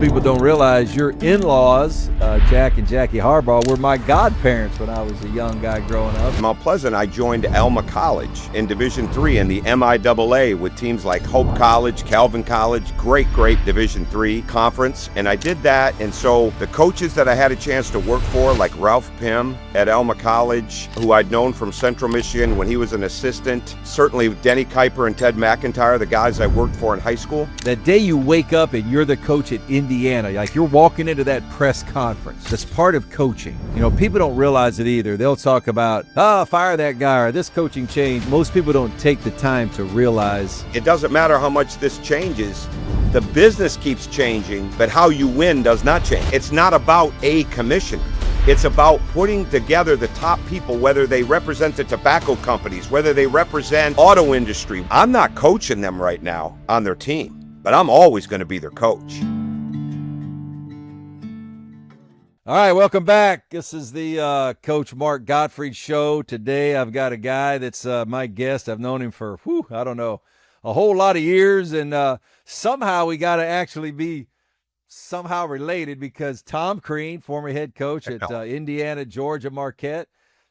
People don't realize your in-laws, Jack and Jackie Harbaugh, were my godparents when I was a young guy growing up. Mount Pleasant, I joined Alma College in Division III in the MIAA with teams like Hope College, Calvin College, great Division III conference. And I did that. And so the coaches that I had a chance to work for, like Ralph Pym at Alma College, who I'd known from Central Michigan when he was an assistant, certainly Denny Kuiper and Ted McIntyre, the guys I worked for in high school. That day you wake up and you're the coach at Indiana, like you're walking into that press conference. That's part of coaching. You know, people don't realize it either. They'll talk about, fire that guy or this coaching change. Most people don't take the time to realize. It doesn't matter how much this changes. The business keeps changing, but how you win does not change. It's not about a commissioner. It's about putting together the top people, whether they represent the tobacco companies, whether they represent auto industry. I'm not coaching them right now on their team, but I'm always going to be their coach. All right, welcome back. This is the Coach Mark Gottfried Show. Today I've got a guy that's my guest. I've known him for, a whole lot of years, and somehow we got to actually be somehow related because Tom Crean, former head coach at Indiana, Georgia, Marquette.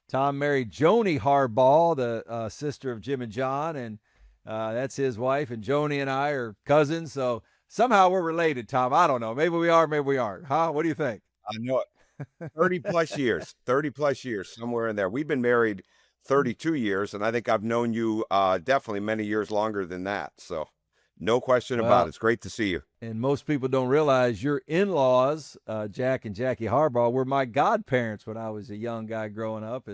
Tom married Joni Harbaugh, the sister of Jim and John, and that's his wife, and Joni and I are cousins, so somehow we're related, Tom. I don't know. Maybe we are, maybe we aren't. Huh? What do you think? I know it. 30 plus years, somewhere in there. We've been married 32 years, and I think I've known you definitely many years longer than that. So no question about it. It's great to see you. And most people don't realize your in-laws, Jack and Jackie Harbaugh, were my godparents when I was a young guy growing up.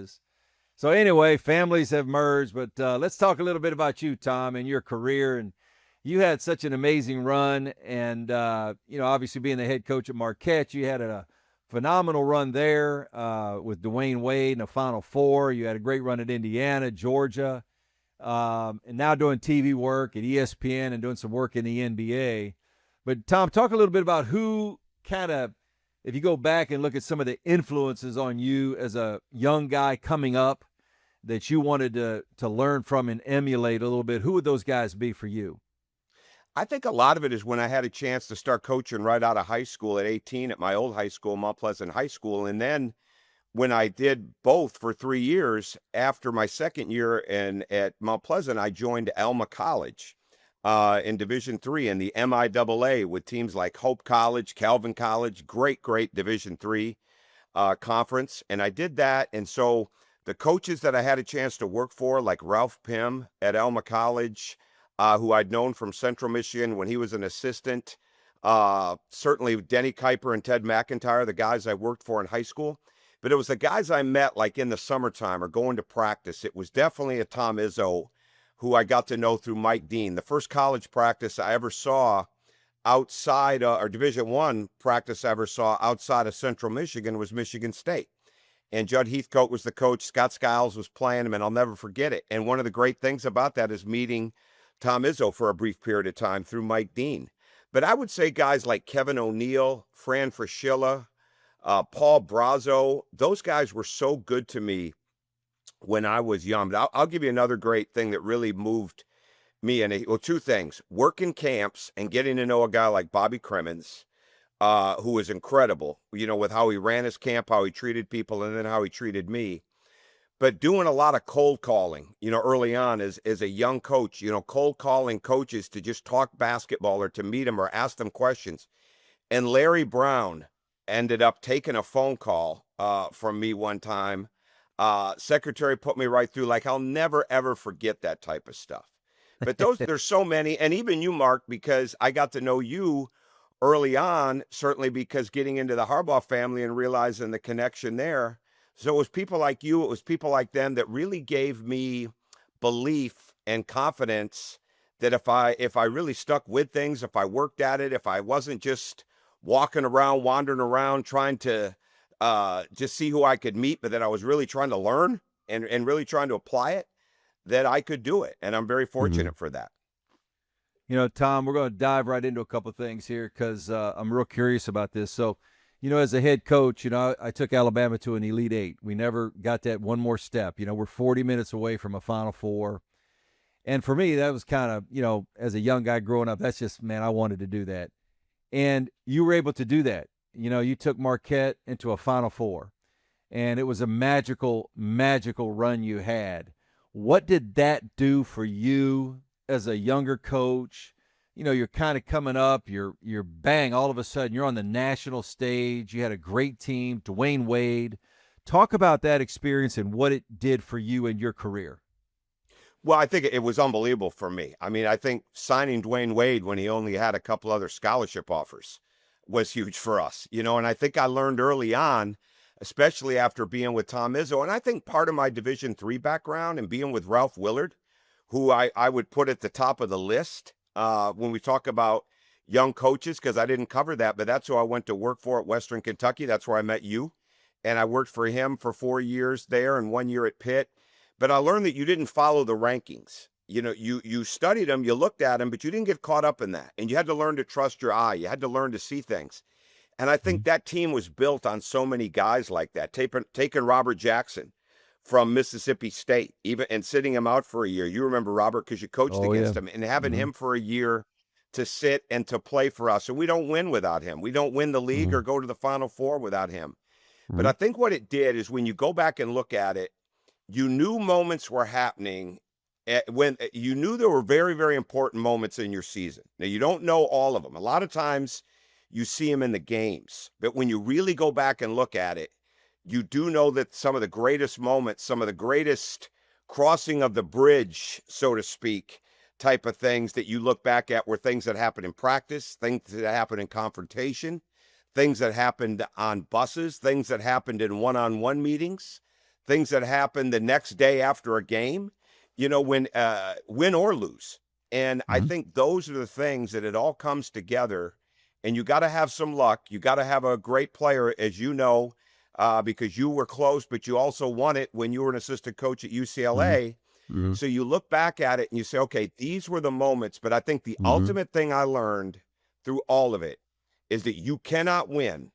So anyway, families have merged, but let's talk a little bit about you, Tom, and your career. And you had such an amazing run, and obviously being the head coach at Marquette, you had a phenomenal run there with Dwayne Wade in the Final Four. You had a great run at Indiana, Georgia, and now doing TV work at ESPN and doing some work in the NBA. But, Tom, talk a little bit about who kind of, if you go back and look at some of the influences on you as a young guy coming up that you wanted to learn from and emulate a little bit, who would those guys be for you? I think a lot of it is when I had a chance to start coaching right out of high school at 18 at my old high school, Mount Pleasant High School. And then when I did both for 3 years, after my second year at Mount Pleasant, I joined Alma College in Division III in the MIAA with teams like Hope College, Calvin College, great Division III conference. And I did that. And so the coaches that I had a chance to work for, like Ralph Pym at Alma College, who I'd known from Central Michigan when he was an assistant. Certainly Denny Kuiper and Ted McIntyre, the guys I worked for in high school. But it was the guys I met like in the summertime or going to practice. It was definitely a Tom Izzo, who I got to know through Mike Dean. The first college practice I ever saw outside, or Division I practice I ever saw outside of Central Michigan was Michigan State. And Judd Heathcote was the coach. Scott Skiles was playing him, and I'll never forget it. And one of the great things about that is meeting Tom Izzo for a brief period of time through Mike Dean. But I would say guys like Kevin O'Neill, Fran Fraschilla, Paul Brazo, those guys were so good to me when I was young. But I'll give you another great thing that really moved me. Well, two things: working camps and getting to know a guy like Bobby Cremens, who was incredible, with how he ran his camp, how he treated people, and then how he treated me. But doing a lot of cold calling, early on as a young coach, cold calling coaches to just talk basketball or to meet them or ask them questions. And Larry Brown ended up taking a phone call from me one time. Secretary put me right through. Like, I'll never, ever forget that type of stuff. But there's so many. And even you, Mark, because I got to know you early on, certainly because getting into the Harbaugh family and realizing the connection there. So it was people like you, it was people like them that really gave me belief and confidence that if I really stuck with things, if I worked at it, if I wasn't just walking around, wandering around, trying to just see who I could meet, but that I was really trying to learn and really trying to apply it, that I could do it. And I'm very fortunate for that. Tom, we're going to dive right into a couple of things here because I'm real curious about this. So, as a head coach, I took Alabama to an Elite Eight. We never got that one more step. We're 40 minutes away from a Final Four. And for me, that was kind of, as a young guy growing up, that's just, man, I wanted to do that. And you were able to do that. You took Marquette into a Final Four, and it was a magical, magical run you had. What did that do for you as a younger coach? You're kind of coming up, you're bang, all of a sudden you're on the national stage. You had a great team, Dwayne Wade. Talk about that experience and what it did for you in your career. Well, I think it was unbelievable for me. I mean, I think signing Dwayne Wade when he only had a couple other scholarship offers was huge for us, and I think I learned early on, especially after being with Tom Izzo, and I think part of my Division III background and being with Ralph Willard, who I would put at the top of the list when we talk about young coaches, because I didn't cover that, but that's who I went to work for at Western Kentucky. That's where I met you. And I worked for him for 4 years there and 1 year at Pitt. But I learned that you didn't follow the rankings. You studied them, you looked at them, but you didn't get caught up in that. And you had to learn to trust your eye. You had to learn to see things. And I think that team was built on so many guys like that. Taking Robert Jackson from Mississippi State, even and sitting him out for a year. You remember Robert because you coached against him, and having him for a year to sit and to play for us. And we don't win without him. We don't win the league or go to the Final Four without him. But I think what it did is when you go back and look at it, you knew moments were happening when you knew there were very, very important moments in your season. Now, you don't know all of them. A lot of times you see them in the games, but when you really go back and look at it, you do know that some of the greatest moments, some of the greatest crossing of the bridge, so to speak, type of things that you look back at were things that happened in practice, things that happened in confrontation, things that happened on buses, things that happened in one-on-one meetings, things that happened the next day after a game, when win or lose. And I think those are the things that it all comes together. And you got to have some luck. You got to have a great player, as you know, because you were close, but you also won it when you were an assistant coach at UCLA. So you look back at it and you say, okay, these were the moments. But I think the ultimate thing I learned through all of it is that you cannot win.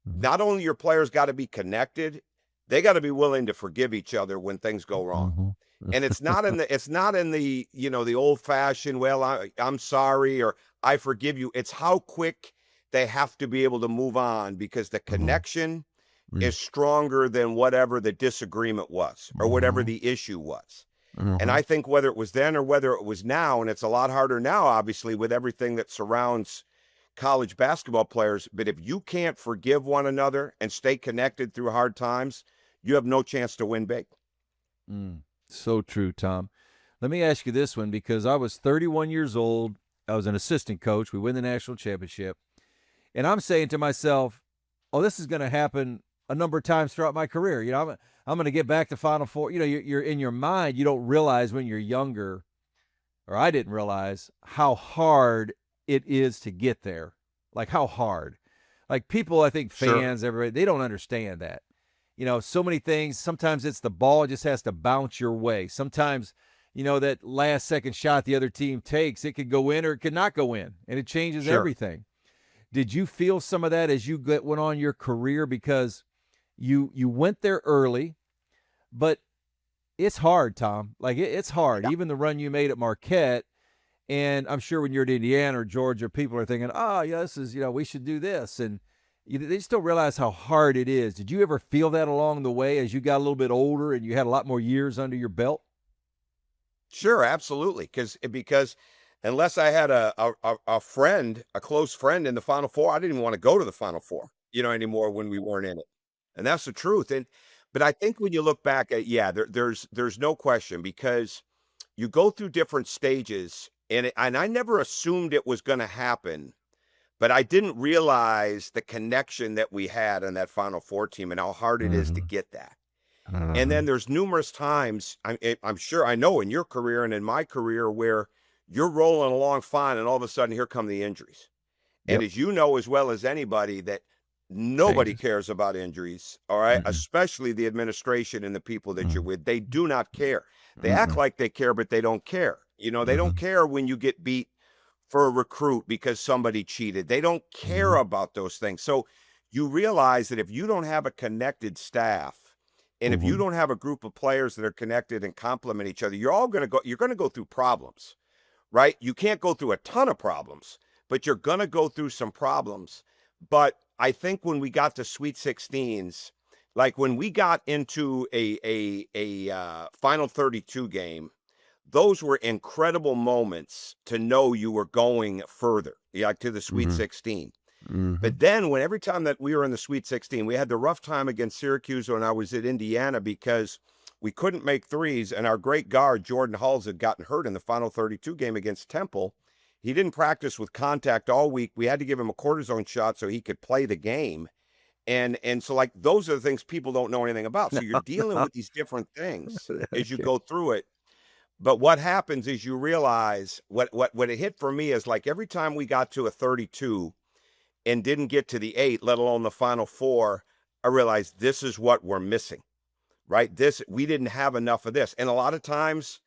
Not only your players got to be connected, they got to be willing to forgive each other when things go wrong. And it's not in the the old fashioned, well, I'm sorry, or I forgive you. It's how quick they have to be able to move on because the connection is stronger than whatever the disagreement was or whatever the issue was. And I think whether it was then or whether it was now, and it's a lot harder now, obviously, with everything that surrounds college basketball players, but if you can't forgive one another and stay connected through hard times, you have no chance to win big. So true, Tom. Let me ask you this one, because I was 31 years old. I was an assistant coach. We win the national championship. And I'm saying to myself, oh, this is going to happen a number of times throughout my career. I'm going to get back to Final Four. You're in your mind, you don't realize when you're younger, or I didn't realize how hard it is to get there. Like how hard. Like people, I think fans, everybody, they don't understand that. So many things. Sometimes it's the ball just has to bounce your way. Sometimes, that last second shot the other team takes, it could go in or it could not go in, and it changes everything. Did you feel some of that as you went on your career? Because you went there early, but it's hard, Tom. Like it's hard. Yeah. Even the run you made at Marquette, and I'm sure when you're at Indiana or Georgia, people are thinking, oh, yeah, this is, we should do this. And they just don't realize how hard it is. Did you ever feel that along the way as you got a little bit older and you had a lot more years under your belt? Sure, absolutely. Because unless I had a friend, a close friend in the Final Four, I didn't even want to go to the Final Four, anymore when we weren't in it. And that's the truth. But I think when you look back at, there's no question, because you go through different stages, and I never assumed it was going to happen. But I didn't realize the connection that we had on that Final Four team and how hard it is to get that. And then there's numerous times, I'm sure, I know in your career and in my career, where you're rolling along fine and all of a sudden here come the injuries. And as you know as well as anybody, that nobody cares about injuries, all right? Especially the administration and the people that you're with. They do not care. They act like they care, but they don't care. They don't care when you get beat for a recruit because somebody cheated. They don't care about those things. So you realize that if you don't have a connected staff, and if you don't have a group of players that are connected and complement each other, you're going to go through problems, right? You can't go through a ton of problems, but you're going to go through some problems. But I think when we got to Sweet 16s, like when we got into a final 32 game, those were incredible moments to know you were going further, like to the Sweet 16. But then when every time that we were in the Sweet 16, we had the rough time against Syracuse when I was at Indiana because we couldn't make threes, and our great guard, Jordan Hulls, had gotten hurt in the final 32 game against Temple. He didn't practice with contact all week. We had to give him a cortisone shot so he could play the game. And so, like, those are the things people don't know anything about. So you're dealing with these different things as you go through it. But what happens is you realize what it hit for me is like every time we got to a 32 and didn't get to the 8, let alone the final 4, I realized this is what we're missing, right? We didn't have enough of this. And a lot of times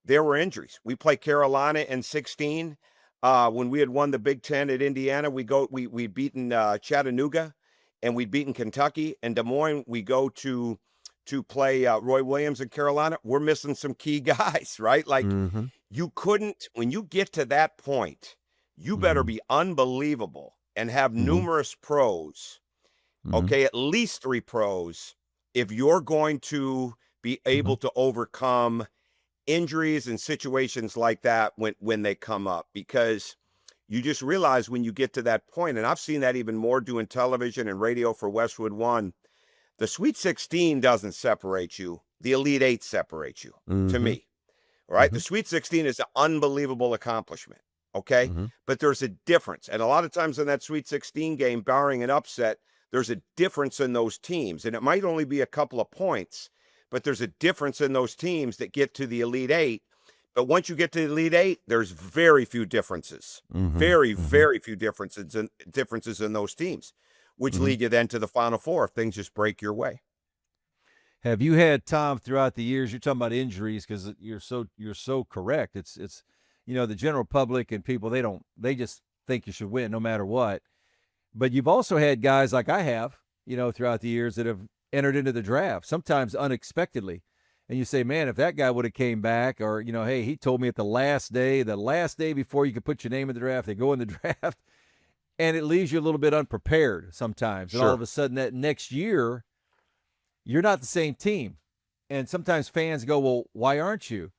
there were injuries. We play Carolina in 16. When we had won the Big Ten at Indiana, we'd beaten Chattanooga and we'd beaten Kentucky. And Des Moines, we go to play Roy Williams in Carolina. We're missing some key guys, right? Like you couldn't, when you get to that point, you better be unbelievable and have numerous pros, okay, at least 3 pros, if you're going to be able to overcome injuries and situations like that when they come up, because you just realize when you get to that point, and I've seen that even more doing television and radio for Westwood One, the Sweet 16 doesn't separate you. The Elite 8 separates you, to me, right? The Sweet 16 is an unbelievable accomplishment, okay? But there's a difference. And a lot of times in that Sweet 16 game, barring an upset, there's a difference in those teams. And it might only be a couple of points, but there's a difference in those teams that get to the Elite 8. But once you get to the Elite 8, there's very few differences. Very few differences in those teams, which lead you then to the Final Four if things just break your way. Have you had, Tom, throughout the years, you're talking about injuries because you're so correct. It's the general public and people, they just think you should win no matter what. But you've also had guys like I have, throughout the years that have entered into the draft, sometimes unexpectedly. And you say, man, if that guy would have came back, or, hey, he told me at the last day before you could put your name in the draft, they go in the draft, and it leaves you a little bit unprepared sometimes. And all of a sudden that next year, you're not the same team. And sometimes fans go, well, why aren't you?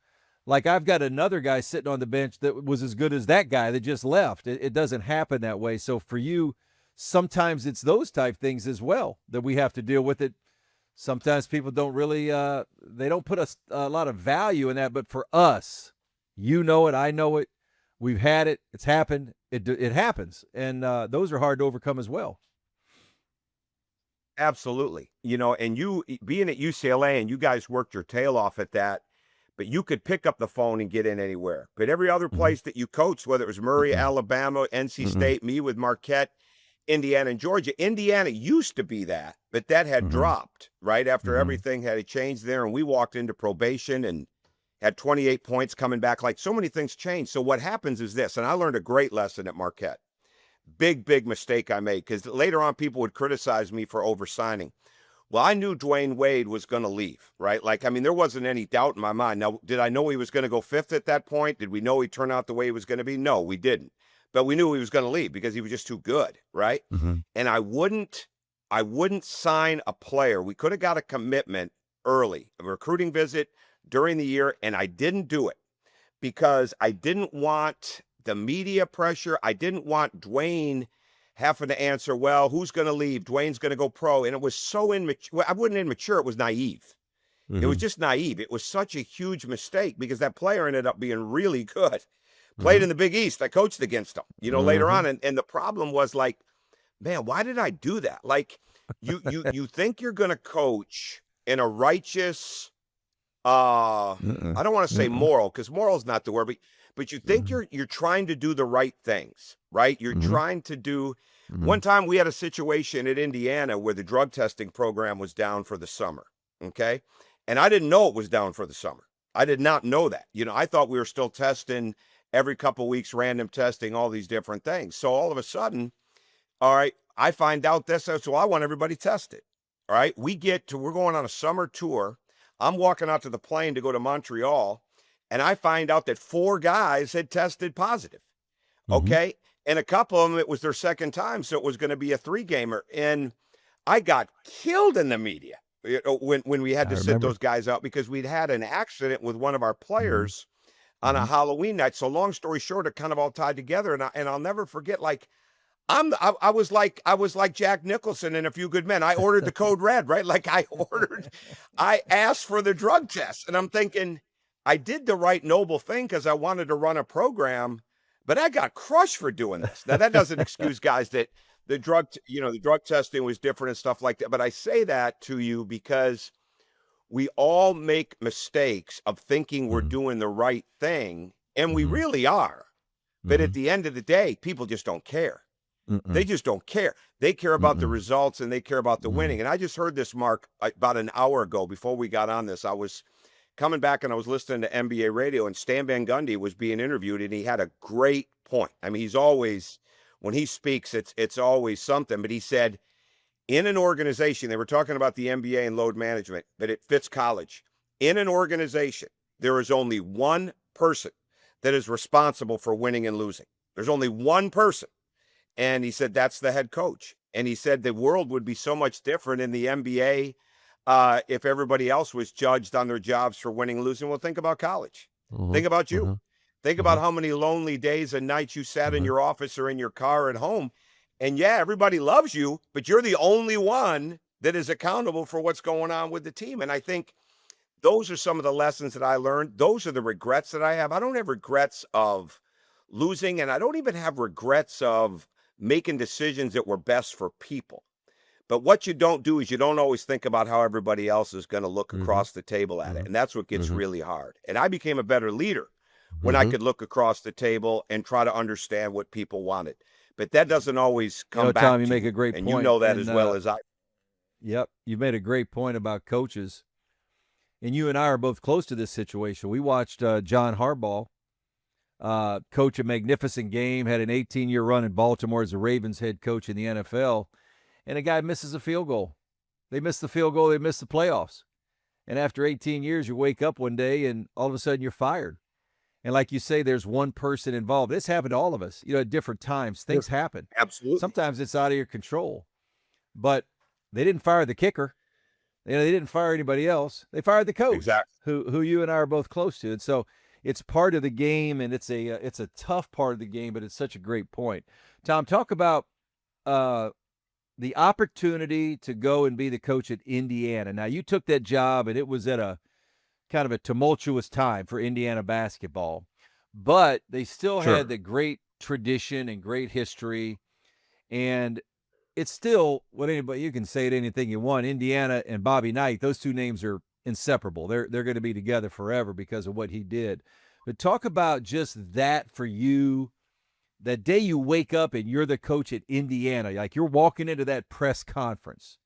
Like I've got another guy sitting on the bench that was as good as that guy that just left. It doesn't happen that way. So for you, sometimes it's those type things as well that we have to deal with it. Sometimes people don't really, they don't put a lot of value in that. But for us, it, I know it, we've had it, it's happened, it happens. And those are hard to overcome as well. Absolutely. And you being at UCLA and you guys worked your tail off at that, but you could pick up the phone and get in anywhere. But every other place that you coached, whether it was Murray, Alabama, NC State, me with Marquette, Indiana, and Georgia. Indiana used to be that, but that had dropped right after everything had changed there. And we walked into probation and had 28 points coming back. Like so many things changed. So what happens is this, and I learned a great lesson at Marquette. Big mistake I made, because later on people would criticize me for oversigning. Well, I knew Dwayne Wade was going to leave, right? Like, I mean, there wasn't any doubt in my mind. Now, did I know he was going to go 5th at that point? Did we know he'd turn out the way he was going to be? No, we didn't. But we knew he was going to leave because he was just too good, right? And I wouldn't sign a player. We could have got a commitment early, a recruiting visit during the year, and I didn't do it because I didn't want the media pressure. I didn't want Dwayne having to answer, well, who's going to leave? Dwayne's going to go pro. And it was so immature. Well, I wasn't immature. It was naive. It was just naive. It was such a huge mistake because that player ended up being really good. Played in the Big East. I coached against him, later on. And the problem was like, man, why did I do that? Like you think you're going to coach in a righteous, I don't want to say moral, because moral is not the word, but you think you're trying to do the right things, right? You're trying to do. One time we had a situation at Indiana where the drug testing program was down for the summer, okay? And I didn't know it was down for the summer. I did not know that. I thought we were still testing every couple of weeks, random testing, all these different things. So all of a sudden, all right, I find out this, so I want everybody tested. All right, we're going on a summer tour. I'm walking out to the plane to go to Montreal, and I find out that 4 guys had tested positive. Okay. and a couple of them, it was their second time, so it was going to be a 3-gamer. And I got killed in the media when we had I to sit remember. those guys out because we'd had an accident with one of our Hmm. players on a Hmm. Halloween night. So long story short, it kind of all tied together. And I'll never forget, like, I was like Jack Nicholson in A Few Good Men. I ordered the code red, right? Like I asked for the drug test, and I'm thinking I did the right noble thing because I wanted to run a program, but I got crushed for doing this. Now that doesn't excuse guys that the drug testing was different and stuff like that. But I say that to you because we all make mistakes of thinking we're Hmm. doing the right thing, and we Hmm. really are. But Hmm. at the end of the day, people just don't care. They Mm-mm. just don't care. They care about the Mm-mm. results and they care about the Mm. winning. And I just heard this, Mark, about an hour ago before we got on this. I was coming back and I was listening to NBA radio, and Stan Van Gundy was being interviewed, and he had a great point. I mean, he's always, when he speaks, it's always something. But he said, in an organization, they were talking about the NBA and load management, but it fits college. In an organization, there is only one person that is responsible for winning and losing. There's only one person. And he said, that's the head coach. And he said the world would be so much different in the NBA if everybody else was judged on their jobs for winning and losing. Well, think about college. Mhm. Think about you. Mhm. Think about Mhm. how many lonely days and nights you sat in Mhm. your office or in your car at home. And yeah, everybody loves you, but you're the only one that is accountable for what's going on with the team. And I think those are some of the lessons that I learned. Those are the regrets that I have. I don't have regrets of losing, and I don't even have regrets of making decisions that were best for people. But what you don't do is you don't always think about how everybody else is going to look Mhm. across the table at it. Mhm. And that's what gets Mhm. really hard. And I became a better leader when I Mhm. could look across the table and try to understand what people wanted. But that doesn't always You know, come Tom, back you to make a you. great And you point, know that and as well as I. yep, you made a great point about coaches. And you and I are both close to this situation. We watched John Harbaugh coach a magnificent game, had an 18-year run in Baltimore as the Ravens head coach in the NFL, and a guy misses a field goal. They miss the field goal, they miss the playoffs. And after 18 years, you wake up one day and all of a sudden you're fired. And like you say, there's one person involved. This happened to all of us, at different times. Sure. Things happen. Absolutely. Sometimes it's out of your control. But they didn't fire the kicker. They didn't fire anybody else. They fired the coach, Exactly. who you and I are both close to. And so it's part of the game, and it's a tough part of the game, but it's such a great point. Tom, talk about uh, the opportunity to go and be the coach at Indiana. Now, you took that job, and it was at a kind of a tumultuous time for Indiana basketball, but they still had Sure. the great tradition and great history. And it's still what anybody, you can say it anything you want. Indiana and Bobby Knight, those two names are inseparable. They're going to be together forever because of what he did. But talk about just that for you. That day you wake up and you're the coach at Indiana, like you're walking into that press conference.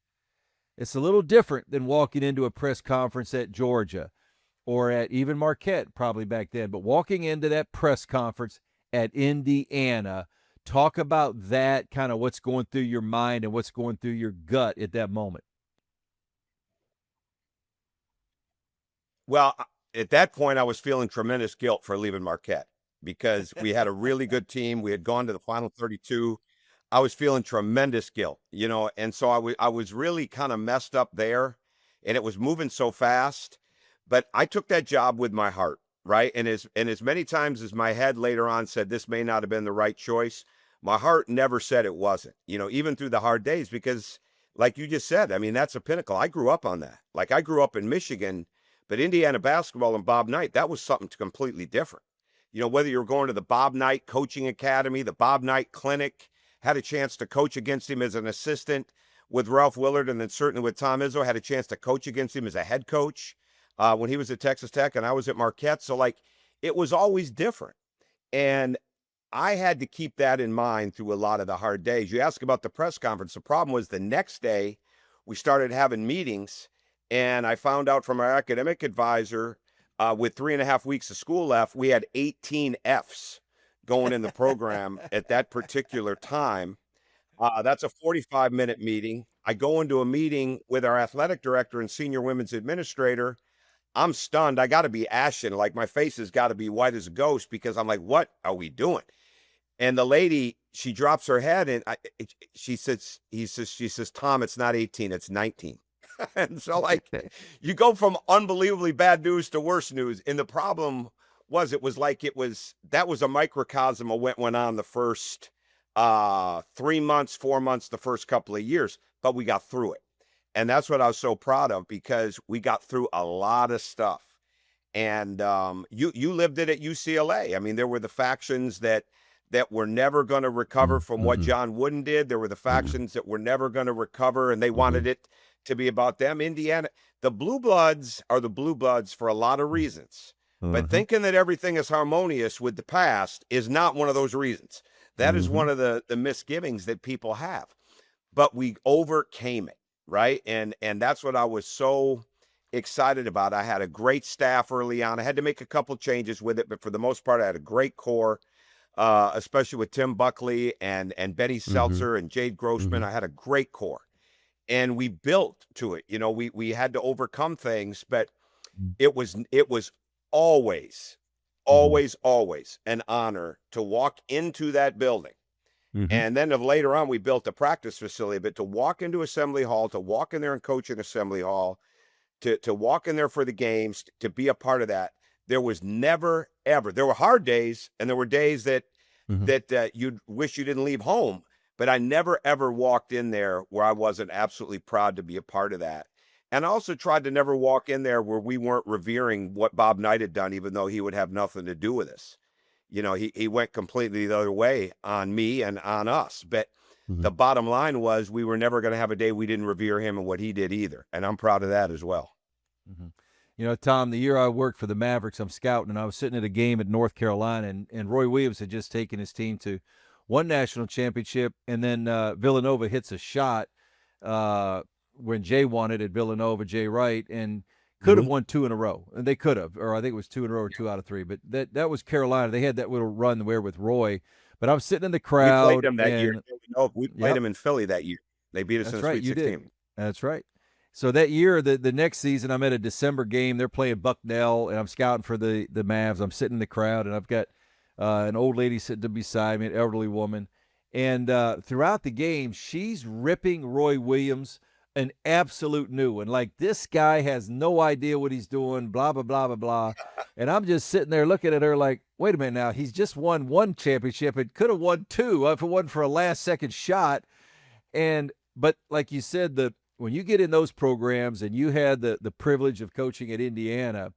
It's a little different than walking into a press conference at Georgia or at even Marquette probably back then. But walking into that press conference at Indiana, talk about that, kind of what's going through your mind and what's going through your gut at that moment. Well, at that point, I was feeling tremendous guilt for leaving Marquette because we had a really good team. We had gone to the final 32. I was feeling tremendous guilt, and so I was really kind of messed up there, and it was moving so fast. But I took that job with my heart, right? And as many times as my head later on said this may not have been the right choice, my heart never said it wasn't. Even through the hard days, because like you just said, I mean that's a pinnacle. I grew up on that. Like I grew up in Michigan, but Indiana basketball and Bob Knight, that was something completely different. Whether you were going to the Bob Knight Coaching Academy, the Bob Knight Clinic, had a chance to coach against him as an assistant with Ralph Willard, and then certainly with Tom Izzo, had a chance to coach against him as a head coach when he was at Texas Tech and I was at Marquette. So, like, it was always different. And I had to keep that in mind through a lot of the hard days. You ask about the press conference. The problem was the next day we started having meetings, and I found out from our academic advisor with 3.5 weeks of school left, we had 18 Fs going in the program at that particular time. That's a 45-minute meeting. I go into a meeting with our athletic director and senior women's administrator. I'm stunned. I got to be ashen. Like my face has got to be white as a ghost because I'm like, what are we doing? And the lady, she drops her head and she says, Tom, it's not 18, it's 19. And so like you go from unbelievably bad news to worse news. And the problem was, that was a microcosm of what went on the first 3 months, 4 months, the first couple of years, but we got through it. And that's what I was so proud of, because we got through a lot of stuff. And you lived it at UCLA. I mean, there were the factions that were never going to recover from what John Wooden did. There were the factions that were never going to recover, and they wanted it to be about them. Indiana, the Blue Bloods are the Blue Bloods for a lot of reasons. But thinking that everything is harmonious with the past is not one of those reasons. That is one of the misgivings that people have. But we overcame it, right? And that's what I was so excited about. I had a great staff early on. I had to make a couple changes with it, but for the most part, I had a great core, especially with Tim Buckley and Benny Seltzer and Jade Grossman. I had a great core, and we built to it. You know, we had to overcome things, but it was always an honor to walk into that building. And then later on, we built a practice facility, but to walk into Assembly Hall, to walk in there and coach in Assembly Hall, to walk in there for the games, to be a part of that, there was never, ever, there were hard days, and there were days that you'd wish you didn't leave home, but I never, ever walked in there where I wasn't absolutely proud to be a part of that. And I also tried to never walk in there where we weren't revering what Bob Knight had done, even though he would have nothing to do with us. You know, he went completely the other way on me and on us. But the bottom line was, we were never going to have a day we didn't revere him and what he did either. And I'm proud of that as well. You know, Tom, the year I worked for the Mavericks, I'm scouting, and I was sitting at a game at North Carolina, and Roy Williams had just taken his team to one national championship, and then Villanova hits a shot when Jay won it at Villanova, Jay Wright, and could have won 2 in a row. And they could have, or I think it was 2 in a row or 2 out of 3. But that was Carolina. They had that little run there with Roy. But I'm sitting in the crowd. We played them that year. We played them in Philly that year. They beat us in the Sweet 16. That's right. So that year, the next season, I'm at a December game. They're playing Bucknell, and I'm scouting for the Mavs. I'm sitting in the crowd, and I've got an old lady sitting beside me, an elderly woman. And throughout the game, she's ripping Roy Williams an absolute new one. Like, this guy has no idea what he's doing, blah, blah, blah, blah, blah. And I'm just sitting there looking at her like, wait a minute now. He's just won 1 championship. It could have won 2 if it wasn't for a last-second shot. But like you said, when you get in those programs and you had the privilege of coaching at Indiana,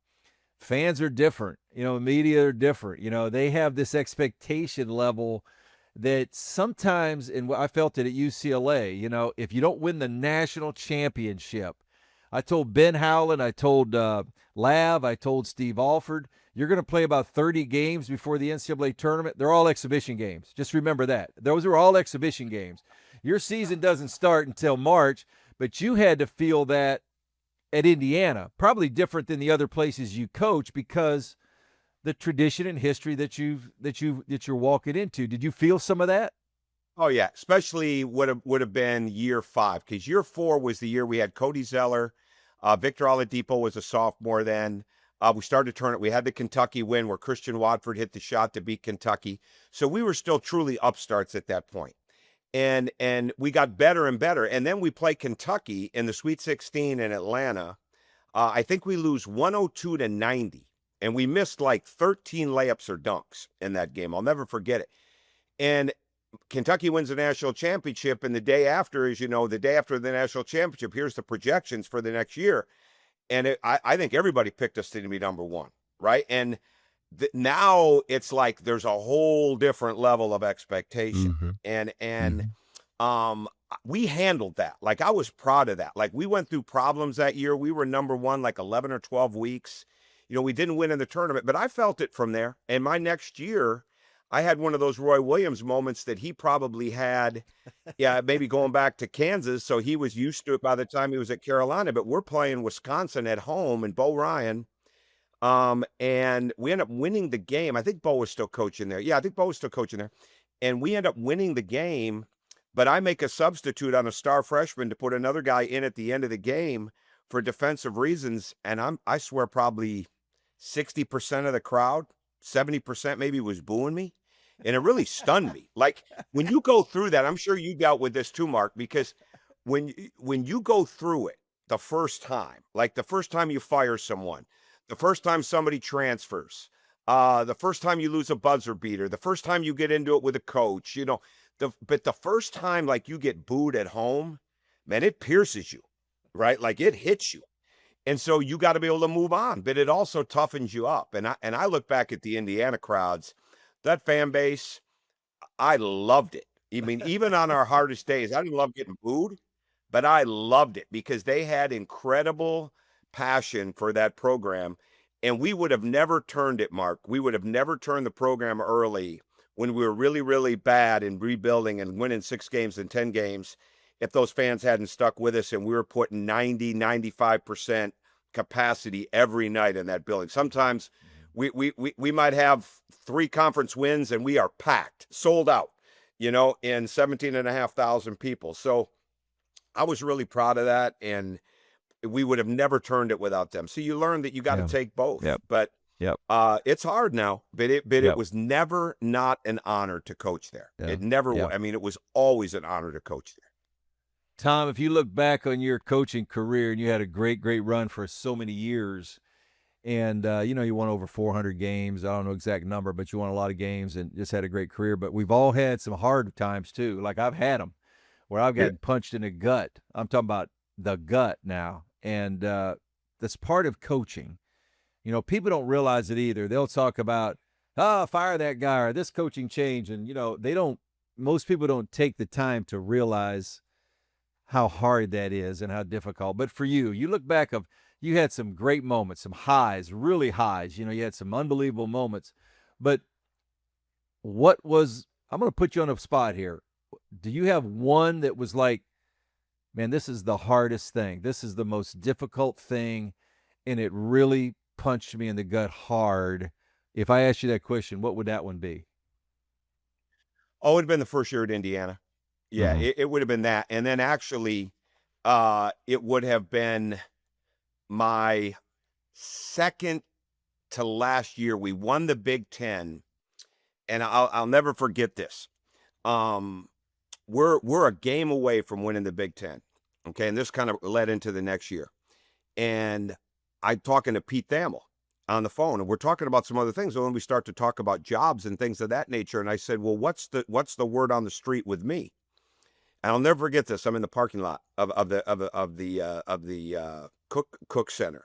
fans are different. You know, media are different. You know, they have this expectation level that sometimes, and I felt it at UCLA, you know, if you don't win the national championship, I told Ben Howland, I told Lav, I told Steve Alford, you're going to play about 30 games before the NCAA tournament. They're all exhibition games. Just remember that. Those are all exhibition games. Your season doesn't start until March, but you had to feel that at Indiana, probably different than the other places you coach, because the tradition and history that you're walking into. Did you feel some of that? Oh yeah, especially would have been year 5, because year 4 was the year we had Cody Zeller, Victor Oladipo was a sophomore then. We started to turn it. We had the Kentucky win where Christian Watford hit the shot to beat Kentucky. So we were still truly upstarts at that point. And we got better and better. And then we play Kentucky in the Sweet 16 in Atlanta. I think we lose 102-90. And we missed like 13 layups or dunks in that game. I'll never forget it. And Kentucky wins the national championship. And the day after, as you know, the day after the national championship, here's the projections for the next year. And I think everybody picked us to be number 1, right? And now it's like there's a whole different level of expectation. And we handled that. Like, I was proud of that. Like, we went through problems that year. We were number 1 like 11 or 12 weeks. You know, we didn't win in the tournament, but I felt it from there. And my next year, I had one of those Roy Williams moments that he probably had, maybe going back to Kansas. So he was used to it by the time he was at Carolina. But we're playing Wisconsin at home and Bo Ryan. And we end up winning the game. I think Bo was still coaching there. Yeah, I think Bo was still coaching there. And we end up winning the game. But I make a substitute on a star freshman to put another guy in at the end of the game for defensive reasons. And I swear probably 60% of the crowd, 70% maybe, was booing me. And it really stunned me. Like when you go through that, I'm sure you dealt with this too, Mark, because when you go through it the first time, like the first time you fire someone, the first time somebody transfers, the first time you lose a buzzer beater, the first time you get into it with a coach, but the first time like you get booed at home, man, it pierces you, right? Like it hits you. And so you got to be able to move on, but it also toughens you up. And I look back at the Indiana crowds, that fan base, I loved it. I mean, even on our hardest days, I didn't love getting booed, but I loved it because they had incredible passion for that program. And we would have never turned it, Mark. We would have never turned the program early when we were really, really bad in rebuilding and winning 6 games and 10 games if those fans hadn't stuck with us and we were putting 90, 95% capacity every night in that building. Sometimes we might have 3 conference wins and we are packed, sold out, in 17,500 people. So I was really proud of that. And we would have never turned it without them. So you learn that you got to Yeah. take both. Yep. But Yep. it's hard now, but it Yep. was never not an honor to coach there. Yeah. It never Yeah. was. I mean, it was always an honor to coach there. Tom, if you look back on your coaching career, and you had a great, great run for so many years, and you won over 400 games. I don't know exact number, but you won a lot of games and just had a great career. But we've all had some hard times too. Like I've had them where I've Yeah. gotten punched in the gut. I'm talking about the gut now, and that's part of coaching. People don't realize it either. They'll talk about, fire that guy or this coaching change, and they don't. Most people don't take the time to realize how hard that is and how difficult. But for you, you look back you had some great moments, some highs, really highs. You had some unbelievable moments. But I'm going to put you on a spot here. Do you have one that was like, man, this is the hardest thing. This is the most difficult thing, and it really punched me in the gut hard. If I asked you that question, what would that one be? Oh, it would have been the first year at Indiana. Yeah, Mhm. it would have been that. And then actually, it would have been my second to last year. We won the Big Ten, and I'll never forget this. We're a game away from winning the Big Ten. Okay, and this kind of led into the next year. And I'm talking to Pete Thamel on the phone, and we're talking about some other things. And then we start to talk about jobs and things of that nature. And I said, "Well, what's the word on the street with me?" And I'll never forget this. I'm in the parking lot of the Cook Center,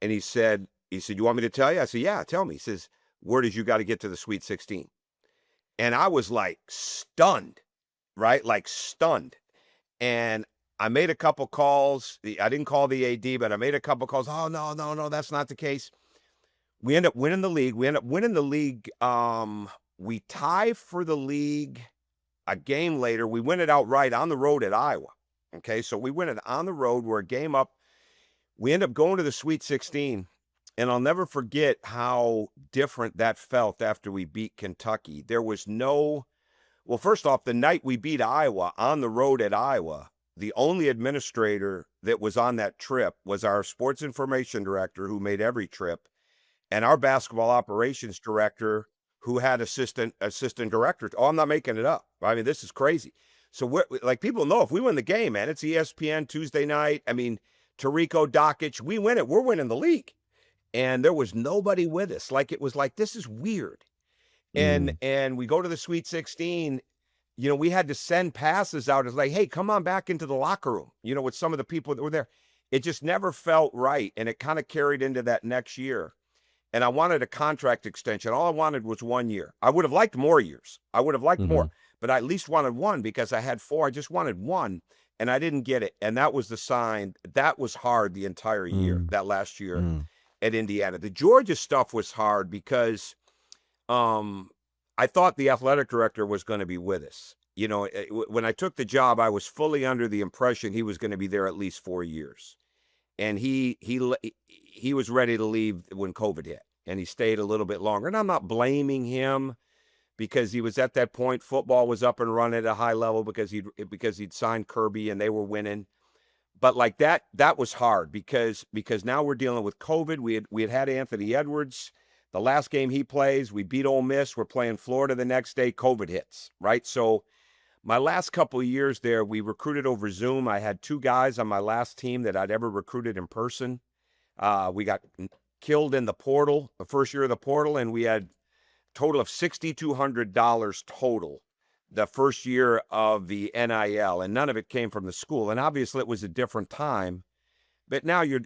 and he said, "You want me to tell you?" I said, "Yeah, tell me." He says, "Word is you got to get to the Sweet 16." And I was like stunned, right? Like stunned. And I made a couple calls. I didn't call the AD, but I made a couple calls. Oh, no, no, no, that's not the case. We end up winning the league. We tie for the league a game later. We win it outright on the road at Iowa. Okay, so we win it on the road. We're a game up. We end up going to the Sweet 16. And I'll never forget how different that felt after we beat Kentucky. There was well, first off, the night we beat Iowa on the road at Iowa, the only administrator that was on that trip was our sports information director, who made every trip, and our basketball operations director, who had assistant directors. Oh, I'm not making it up. I mean, this is crazy. So we're like, people know if we win the game, man, it's ESPN Tuesday night. I mean, Tarico Dockich, we win it. We're winning the league. And there was nobody with us. Like, it was like, this is weird. And we go to the Sweet 16. We had to send passes out as like, hey, come on back into the locker room, with some of the people that were there. It just never felt right. And it kind of carried into that next year. And I wanted a contract extension. All I wanted was 1 year. I would have liked more years. I would have liked more, but I at least wanted one because I had 4. I just wanted one, and I didn't get it. And that was the sign. That was hard the entire year, that last year at Indiana. The Georgia stuff was hard because I thought the athletic director was going to be with us. When I took the job, I was fully under the impression he was going to be there at least 4 years. And he was ready to leave when COVID hit, and he stayed a little bit longer. And I'm not blaming him because he was at that point. Football was up and running at a high level because he'd signed Kirby and they were winning. But like that was hard because now we're dealing with COVID. We had Anthony Edwards The last game he plays, we beat Ole Miss. We're playing Florida the next day. COVID hits, right? So my last couple of years there, we recruited over Zoom. I had 2 guys on my last team that I'd ever recruited in person. We got killed in the portal, the first year of the portal, and we had a total of $6,200 total the first year of the NIL, and none of it came from the school. And obviously, it was a different time. But now you're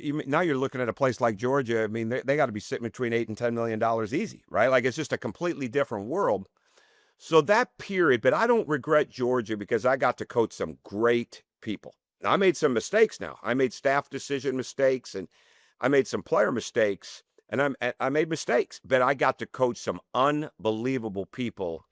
looking at a place like Georgia. I mean, they got to be sitting between $8 and $10 million easy, right? Like, it's just a completely different world. So that period, but I don't regret Georgia because I got to coach some great people. Now, I made some mistakes now. I made staff decision mistakes, and I made some player mistakes, and I made mistakes, but I got to coach some unbelievable people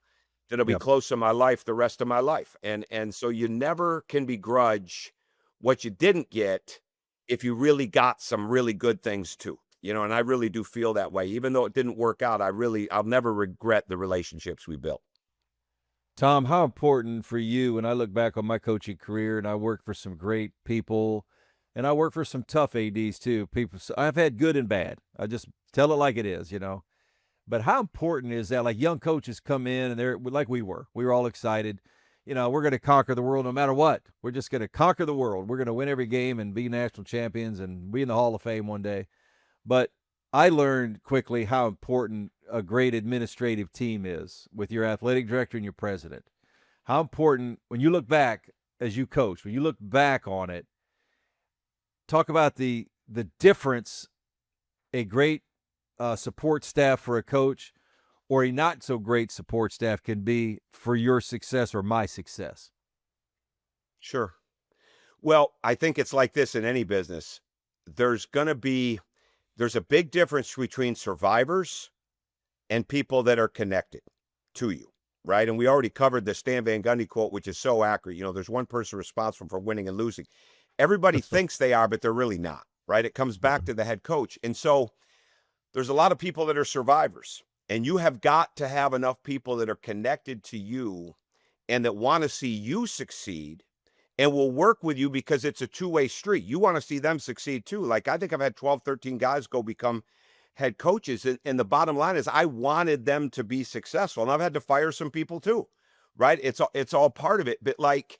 that'll be Yep. close to my life the rest of my life. And so you never can begrudge what you didn't get if you really got some really good things too. And I really do feel that way. Even though it didn't work out, I'll never regret the relationships we built. Tom, how important for you when I look back on my coaching career, and I worked for some great people, and I worked for some tough ADs too. People, I've had good and bad. I just tell it like it is, But how important is that? Like, young coaches come in and they're like we were all excited. We're going to conquer the world no matter what. We're just going to conquer the world. We're going to win every game and be national champions and be in the Hall of Fame one day. But I learned quickly how important a great administrative team is with your athletic director and your president. How important, when you look back as you coach, when you look back on it, talk about the difference a great support staff for a coach or a not so great support staff can be for your success or my success. Sure. Well, I think it's like this in any business. There's a big difference between survivors and people that are connected to you, right? And we already covered the Stan Van Gundy quote, which is so accurate. There's one person responsible for winning and losing. Everybody thinks they are, but they're really not, right? It comes back to the head coach. And so there's a lot of people that are survivors, and you have got to have enough people that are connected to you and that want to see you succeed and will work with you because it's a two-way street. You want to see them succeed too. Like, I think I've had 12, 13 guys go become head coaches. And the bottom line is I wanted them to be successful. And I've had to fire some people too, right? It's all part of it. But like,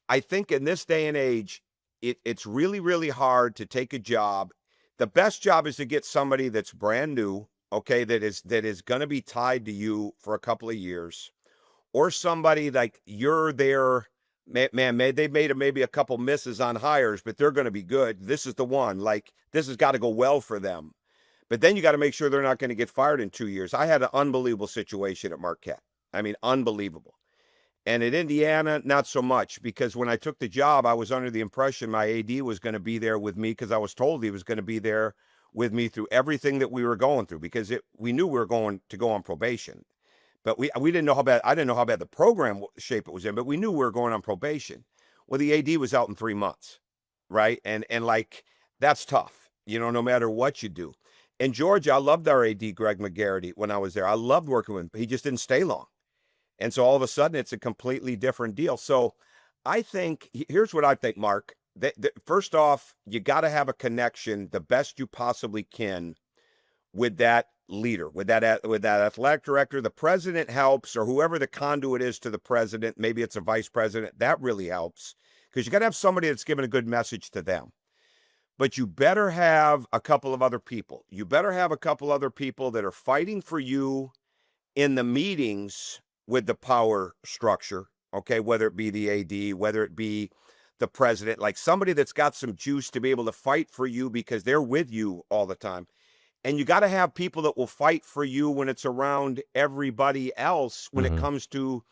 I think in this day and age, it's really, really hard to take a job. The best job is to get somebody that's brand new, okay, that is going to be tied to you for a couple of years, or somebody like you're there. Man, they've made maybe a couple misses on hires, but they're going to be good. This is the one. Like, this has got to go well for them. But then you got to make sure they're not going to get fired in 2 years. I had an unbelievable situation at Marquette. I mean, unbelievable. And at Indiana, not so much, because when I took the job, I was under the impression my AD was going to be there with me because I was told he was going to be there with me through everything that we were going through, because we knew we were going to go on probation. But we didn't know how bad, I didn't know how bad the program shape it was in, but we knew we were going on probation. Well, the AD was out in 3 months, right? And like, that's tough, no matter what you do. In Georgia, I loved our AD, Greg McGarity, when I was there. I loved working with him. He just didn't stay long. And so all of a sudden, it's a completely different deal. So I think, here's what I think, Mark. First off, you got to have a connection the best you possibly can with that leader, with that athletic director. The president helps, or whoever the conduit is to the president. Maybe it's a vice president. That really helps, because you got to have somebody that's giving a good message to them. But you better have a couple of other people. You better have a couple other people that are fighting for you in the meetings with the power structure, okay, whether it be the AD, whether it be the president, like somebody that's got some juice to be able to fight for you because they're with you all the time. And you got to have people that will fight for you when it's around everybody else, when it comes to,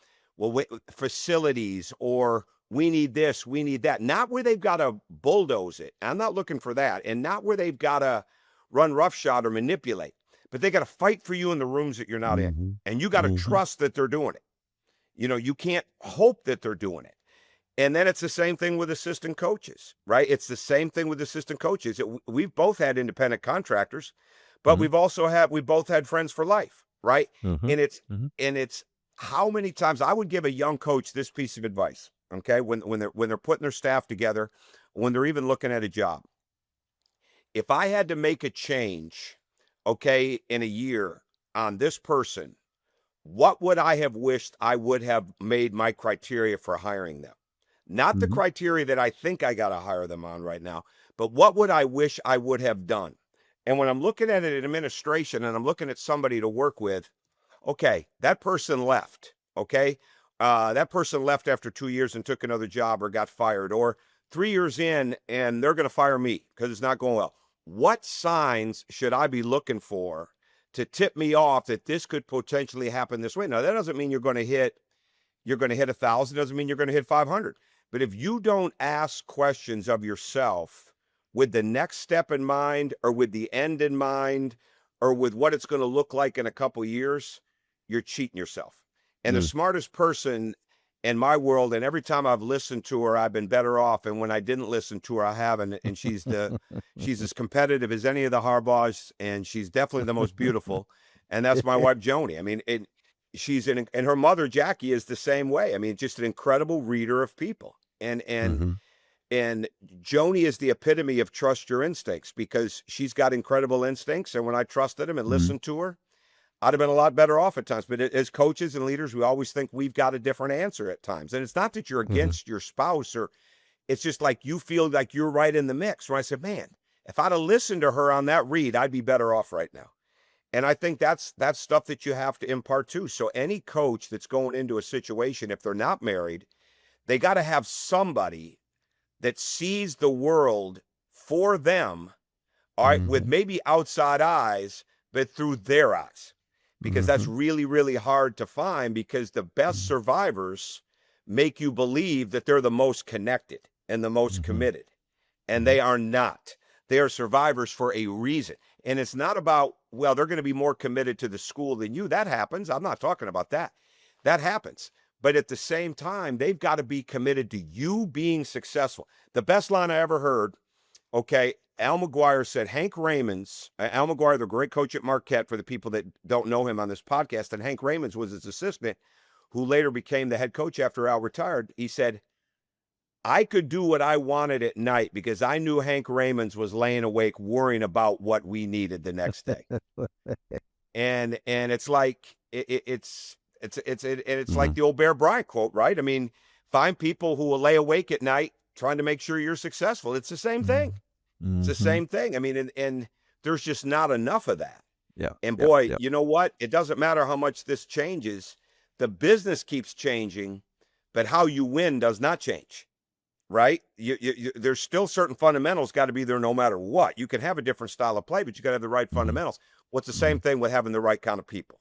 facilities, or we need this, we need that. Not where they've got to bulldoze it. I'm not looking for that. And not where they've got to run roughshod or manipulate. But they got to fight for you in the rooms that you're not in. And you got to trust that they're doing it. You can't hope that they're doing it. And then it's the same thing with assistant coaches, right? It's the same thing with assistant coaches. We've both had independent contractors, but we've both had friends for life, right? And it's how many times I would give a young coach this piece of advice, okay? When they're putting their staff together, when they're even looking at a job. If I had to make a change, okay, in a year on this person, what would I have wished I would have made my criteria for hiring them? Not the Mhm. criteria that I think I got to hire them on right now, but what would I wish I would have done? And when I'm looking at it in administration and I'm looking at somebody to work with, okay, that person left. Okay. That person left after 2 years and took another job or got fired, or 3 years in and they're going to fire me because it's not going well. What signs should I be looking for to tip me off that this could potentially happen this way? Now, that doesn't mean you're going to hit 1,000, doesn't mean you're going to hit 500. But if you don't ask questions of yourself with the next step in mind, or with the end in mind, or with what it's going to look like in a couple years, you're cheating yourself. And the Mm. smartest person in my world, and every time I've listened to her, I've been better off. And when I didn't listen to her, I haven't. And she's as competitive as any of the Harbaughs, and she's definitely the most beautiful. And that's my wife, Joni. I mean, and her mother, Jackie, is the same way. I mean, just an incredible reader of people. Mhm. And Joni is the epitome of trust your instincts, because she's got incredible instincts. And when I trusted him and Mhm. listened to her, I'd have been a lot better off at times. But as coaches and leaders, we always think we've got a different answer at times. And it's not that you're Mhm. against your spouse, or it's just like you feel like you're right in the mix. Where I said, man, if I'd have listened to her on that read, I'd be better off right now. And I think that's stuff that you have to impart too. So any coach that's going into a situation, if they're not married, they got to have somebody that sees the world for them, all right, with Mhm. maybe outside eyes, but through their eyes. Because that's Mhm. really, really hard to find, because the best Mhm. survivors make you believe that they're the most connected and the most Mhm. committed. And Mhm. they are not. They are survivors for a reason. And it's not about, well, they're going to be more committed to the school than you. That happens. I'm not talking about that. That happens. But at the same time, they've got to be committed to you being successful. The best line I ever heard, okay, Al McGuire said, Al McGuire, the great coach at Marquette, for the people that don't know him on this podcast, and Hank Raymond's was his assistant, who later became the head coach after Al retired. He said, I could do what I wanted at night because I knew Hank Raymond's was laying awake worrying about what we needed the next day. And it's like it's like Mhm. the old Bear Bryant quote, right? I mean, find people who will lay awake at night trying to make sure you're successful. It's the same thing. Mhm. It's the Mhm. same thing. I mean, and there's just not enough of that. Yeah. And Yep. boy, Yep. you know what? It doesn't matter how much this changes. The business keeps changing, but how you win does not change. Right? There's still certain fundamentals got to be there no matter what. You can have a different style of play, but you got to have the right Mhm. fundamentals. What's the same Mhm. thing with having the right kind of people?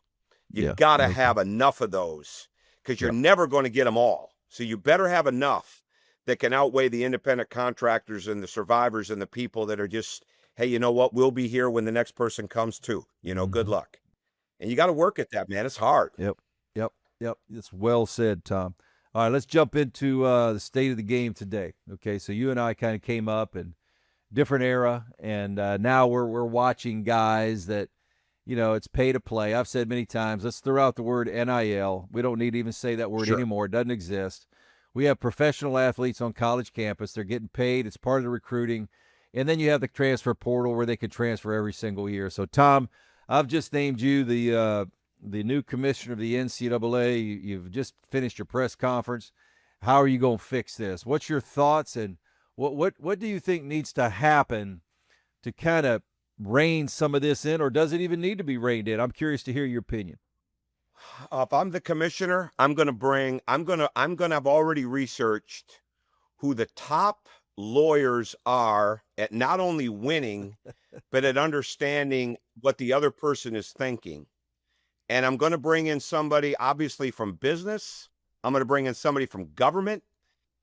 You Yeah. got to I agree. have enough of those, because you're Yep. never going to get them all. So you better have enough that can outweigh the independent contractors and the survivors and the people that are just, hey, you know what? We'll be here when the next person comes too. Good Mhm. luck. And you got to work at that, man. It's hard. Yep. Yep. Yep. It's well said, Tom. All right, let's jump into the state of the game today. Okay, so you and I kind of came up in different era, and now we're watching guys that, it's pay to play. I've said many times, let's throw out the word NIL. We don't need to even say that word Sure. anymore. It doesn't exist. We have professional athletes on college campus. They're getting paid. It's part of the recruiting. And then you have the transfer portal where they can transfer every single year. So, Tom, I've just named you the new commissioner of the NCAA. You've just finished your press conference. How are you going to fix this? What's your thoughts, and what do you think needs to happen to kind of rein some of this in, or does it even need to be reined in? I'm curious to hear your opinion. If I'm the commissioner, I'm gonna have already researched who the top lawyers are at not only winning, but at understanding what the other person is thinking. And I'm going to bring in somebody, obviously, from business. I'm going to bring in somebody from government.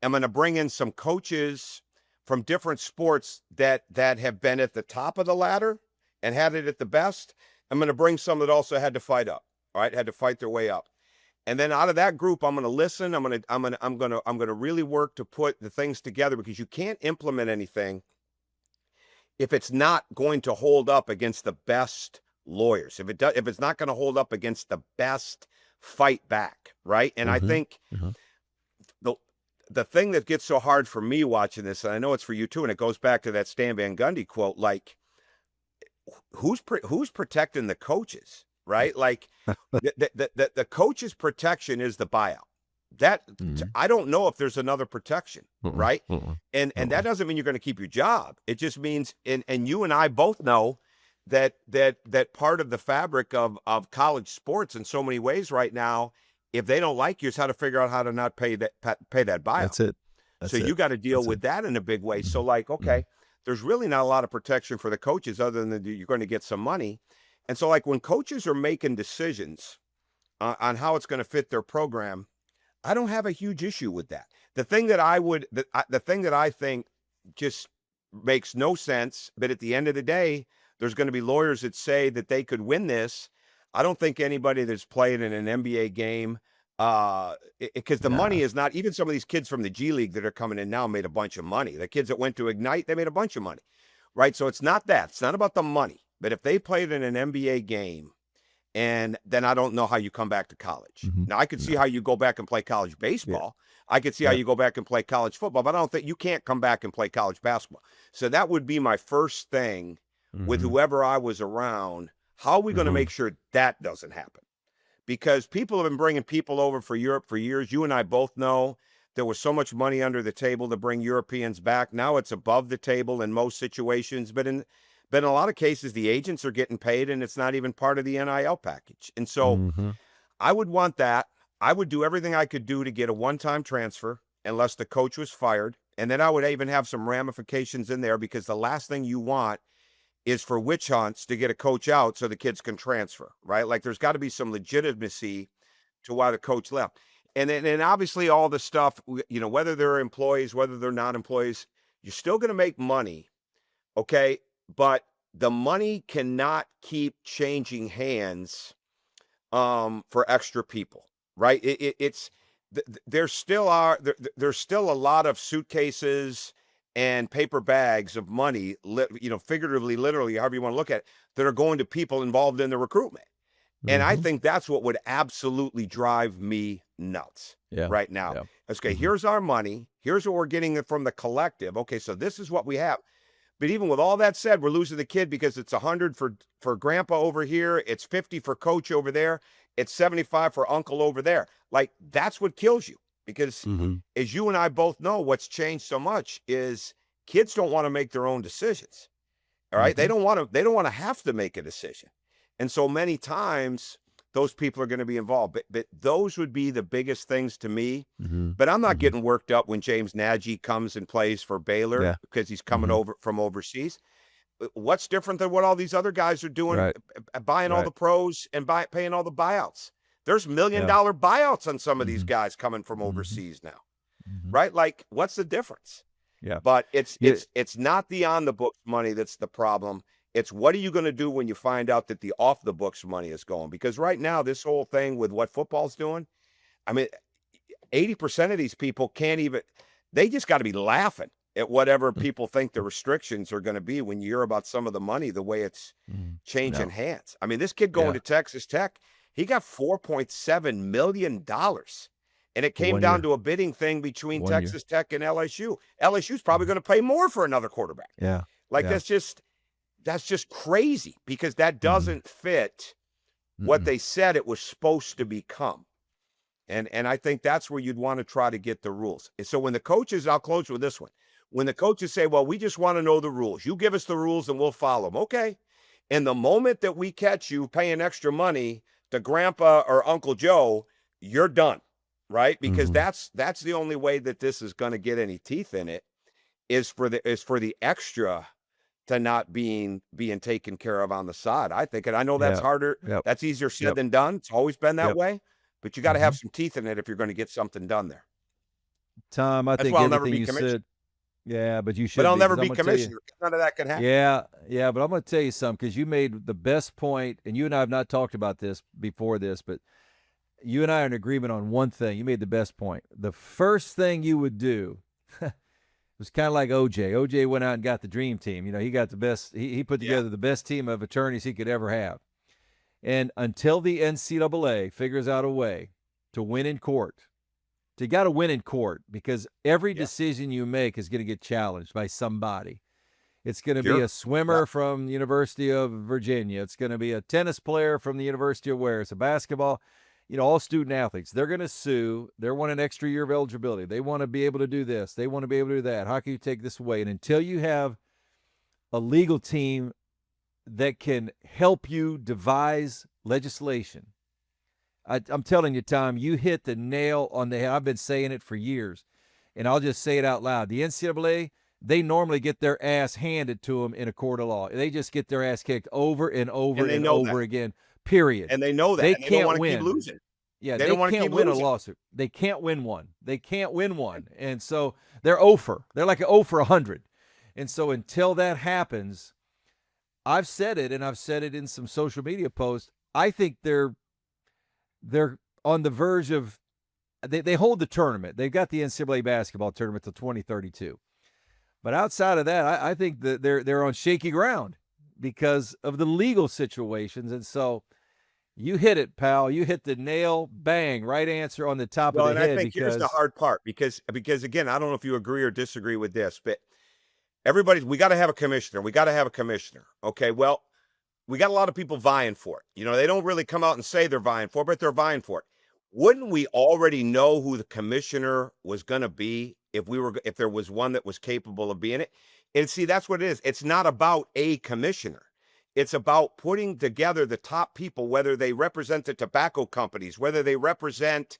I'm going to bring in some coaches from different sports that have been at the top of the ladder and had it at the best. I'm going to bring some that also had to fight up, all right, had to fight their way up. And then out of that group, I'm going to listen. I'm going to really work to put the things together, because you can't implement anything if it's not going to hold up against the best lawyers. If it's not going to hold up against the best fight back, right? And I Mm-hmm. think Mm-hmm. the the thing that gets so hard for me watching this, and I know it's for you too, and it goes back to that Stan Van Gundy quote, like, who's protecting the coaches, right? Like the coach's protection is the buyout. Mhm. I don't know if there's another protection, Mm-mm, right? mm-mm, And that mm-mm. doesn't mean you're going to keep your job. It just means, and you and I both know that part of the fabric of college sports in so many ways right now, if they don't like you, is how to figure out how to not pay that buyout. That's it. So That's you it. got to deal That's it. with that in a big way. So Mhm, like, mhm. okay, there's really not a lot of protection for the coaches other than that you're going to get some money. And so like when coaches are making decisions on how it's going to fit their program, I don't have a huge issue with that. The thing that I think just makes no sense, but at the end of the day, there's going to be lawyers that say that they could win this. I don't think anybody that's played in an NBA game, because the money Nah. is not, even some of these kids from the G League that are coming in now made a bunch of money. The kids that went to Ignite, they made a bunch of money, right? So it's not that. It's not about the money. But if they played in an NBA game, and then I don't know how you come back to college. Mhm. Now I could see No. how you go back and play college Yeah. baseball. I could see how Yep. you go back and play college football, but I don't think you can't come back and play college basketball. So that would be my first thing with Mhm, whoever I was around. How are we going to mhm. make sure that doesn't happen? Because people have been bringing people over for Europe for years. You and I both know there was so much money under the table to bring Europeans back. Now it's above the table in most situations, but in a lot of cases, the agents are getting paid and it's not even part of the NIL package. And so Mhm. I would want that. I would do everything I could do to get a one-time transfer unless the coach was fired. And then I would even have some ramifications in there because the last thing you want is for witch hunts to get a coach out so the kids can transfer, right? Like there's got to be some legitimacy to why the coach left. And obviously all the stuff, whether they're employees, whether they're not employees, you're still going to make money. Okay. But the money cannot keep changing hands for extra people, right? It's there still are there's still a lot of suitcases and paper bags of money, figuratively, literally, however you want to look at it, that are going to people involved in the recruitment. And I Mhm. think that's what would absolutely drive me nuts Yeah. right now. Yeah. Okay, Mhm. here's our money. Here's what we're getting from the collective. Okay, so this is what we have. But even with all that said, we're losing the kid because it's 100 for grandpa over here, it's 50 for coach over there, it's 75 for uncle over there. Like that's what kills you because Mhm. as you and I both know, what's changed so much is kids don't want to make their own decisions. All right? Mhm. They don't want to have to make a decision. And so many times those people are going to be involved. But those would be the biggest things to me. Mhm. But I'm not Mhm. getting worked up when James Nagy comes and plays for Baylor Yeah. because he's coming Mhm. over from overseas. What's different than what all these other guys are doing, Right. buying all Right. the pros and paying all the buyouts? There's million Yeah. dollar buyouts on some of these Mhm. guys coming from Mhm. overseas now, Mhm. right? Like, what's the difference? Yeah. But it's Yeah. it's it's not the on the books money that's the problem. It's what are you going to do when you find out that the off the books money is going? Because right now, this whole thing with what football's doing, I mean, 80% of these people can't even, they just got to be laughing at whatever Mm, people think the mm, restrictions are going to be when you hear about some of the money, the way it's mm. changing No. hands. I mean, this kid going Yeah. to Texas Tech, he got $4.7 million. And it For came 1 down year. to a bidding thing between 1 year. Texas Tech and LSU. LSU's probably Mhm. going to pay more for another quarterback. Yeah. Like Yeah. that's just crazy because that Mhm. doesn't fit what Mm-mm. they said it was supposed to become. And I think that's where you'd want to try to get the rules. And so when the coaches, I'll close with this one. When the coaches say, well, we just want to know the rules. You give us the rules and we'll follow them. Okay. And the moment that we catch you paying extra money to grandpa or Uncle Joe, you're done. Right? Because Mhm. that's the only way that this is going to get any teeth in it is for the extra to not being taken care of on the side. I think, and I know that's Yeah. harder. Yep. That's easier said Yep. than done. It's always been that Yep. way, but you got to have Mhm. some teeth in it if you're going to get something done there. Tom, I That's think why I'll never everything be you commissioner, said, yeah, but you but should I'll be never because I'm be going to tell you, commissioner. None of that can happen. yeah, yeah, but I'm going to tell you something because you made the best point, and you and I have not talked about this before this, but you and I are in agreement on one thing. You made the best point. The first thing you would do was kind of like OJ. OJ went out and got the dream team. He got the best, he put Yeah. together the best team of attorneys he could ever have. And until the NCAA figures out a way to win in court, you got to win in court because every Yeah. decision you make is going to get challenged by somebody. It's going to be Sure. a swimmer from the University of Virginia. It's going to be a tennis player from the University of where? It's a basketball. All student athletes. They're going to sue. They want an extra year of eligibility. They want to be able to do this. They want to be able to do that. How can you take this away? And until you have a legal team that can help you devise legislation, I'm telling you, Tom, you hit the nail on the head. I've been saying it for years, and I'll just say it out loud. The NCAA, they normally get their ass handed to them in a court of law. They just get their ass kicked over and over and over again, period. And they know that. They and they don't can't want to win. keep losing. Yeah, They they don't want to can't keep win a losing. lawsuit. They can't win one. They can't win one. And so they're 0 for. They're like an 0 for 100. And so until that happens, I've said it, and I've said it in some social media posts, I think they're on the verge of they hold the tournament. They've got the NCAA basketball tournament till 2032. But outside of that, I think that they're on shaky ground because of the legal situations. And so you hit it, pal. You hit the nail, bang, right answer on the top Well, of and the I head. think here's the Because hard part because again, I don't know if you agree or disagree with this, but we got to have a commissioner. We got to have a commissioner. Okay. Well, we got a lot of people vying for it. They don't really come out and say they're vying for it, but they're vying for it. Wouldn't we already know who the commissioner was going to be if there was one that was capable of being it? And see, that's what it is. It's not about a commissioner. It's about putting together the top people, whether they represent the tobacco companies, whether they represent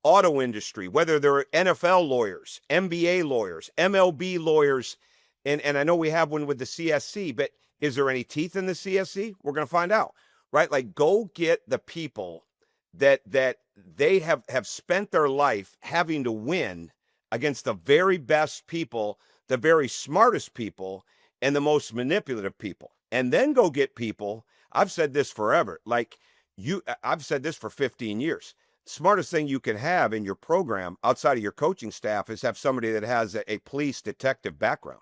auto industry, whether they're NFL lawyers, NBA lawyers, MLB lawyers. And I know we have one with the CSC, but is there any teeth in the CSC? We're going to find out, right? Like, go get the people that they have spent their life having to win against the very best people, the very smartest people, and the most manipulative people. And then go get people. I've said this forever. I've said this for 15 years. Smartest thing you can have in your program outside of your coaching staff is have somebody that has a police detective background,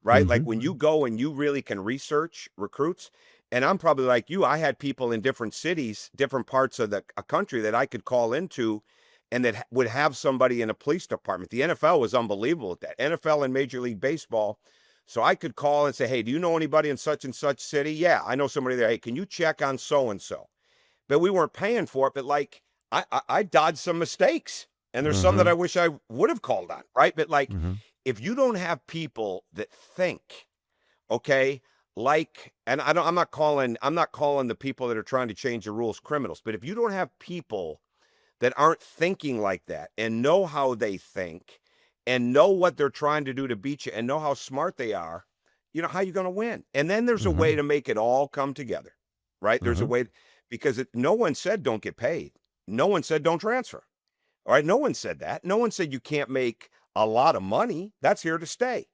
right? Mhm. Like when you go and you really can research recruits. And I'm probably like you. I had people in different cities, different parts of a country that I could call into and that would have somebody in a police department. The NFL was unbelievable at that. NFL and Major League Baseball. So I could call and say, hey, do you know anybody in such and such city? Yeah, I know somebody there. Hey, can you check on so-and-so? But we weren't paying for it. But like I dodged some mistakes. And there's some that I wish I would have called on, right? But like if you don't have people that think, okay, and I'm not calling the people that are trying to change the rules criminals, but if you don't have people that aren't thinking like that and know how they think and know what they're trying to do to beat you and know how smart they are, how you going to win? And then there's a way to make it all come together, right? There's a way because no one said don't get paid. No one said don't transfer. All right. No one said that. No one said you can't make a lot of money. That's here to stay.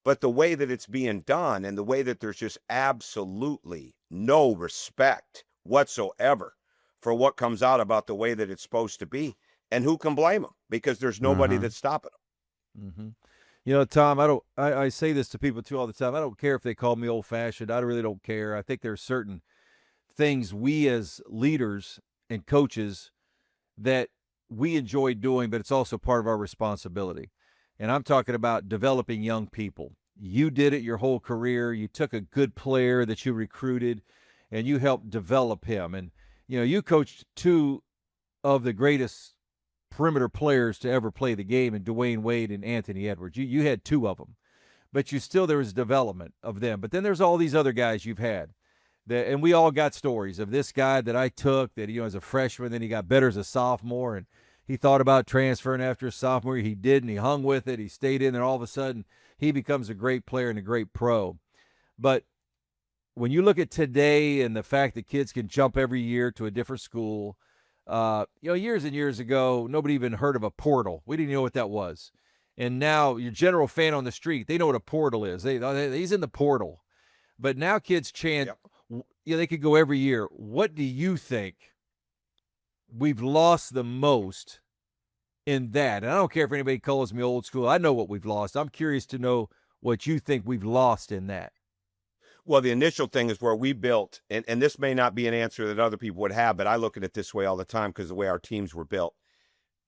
But the way that it's being done and the way that there's just absolutely no respect whatsoever for what comes out about the way that it's supposed to be. And who can blame them? Because there's nobody that's stopping them. Tom, I say this to people too all the time. I don't care if they call me old fashioned. I really don't care. I think there's certain things we as leaders and coaches that we enjoy doing, but it's also part of our responsibility. And I'm talking about developing young people. You did it your whole career. You took a good player that you recruited and you helped develop him. And, you coached two of the greatest perimeter players to ever play the game in Dwayne Wade and Anthony Edwards. You had two of them, but there was development of them. But then there's all these other guys you've had. And we all got stories of this guy that I took that, as a freshman, then he got better as a sophomore, and he thought about transferring after his sophomore year. He didn't. He hung with it. He stayed in there. All of a sudden, he becomes a great player and a great pro. But when you look at today and the fact that kids can jump every year to a different school, years and years ago, nobody even heard of a portal. We didn't know what that was. And now your general fan on the street, they know what a portal is. He's in the portal. But now kids chant, they could go every year. What do you think we've lost the most in that? And I don't care if anybody calls me old school. I know what we've lost. I'm curious to know what you think we've lost in that. Well, the initial thing is where we built, and this may not be an answer that other people would have, but I look at it this way all the time because the way our teams were built.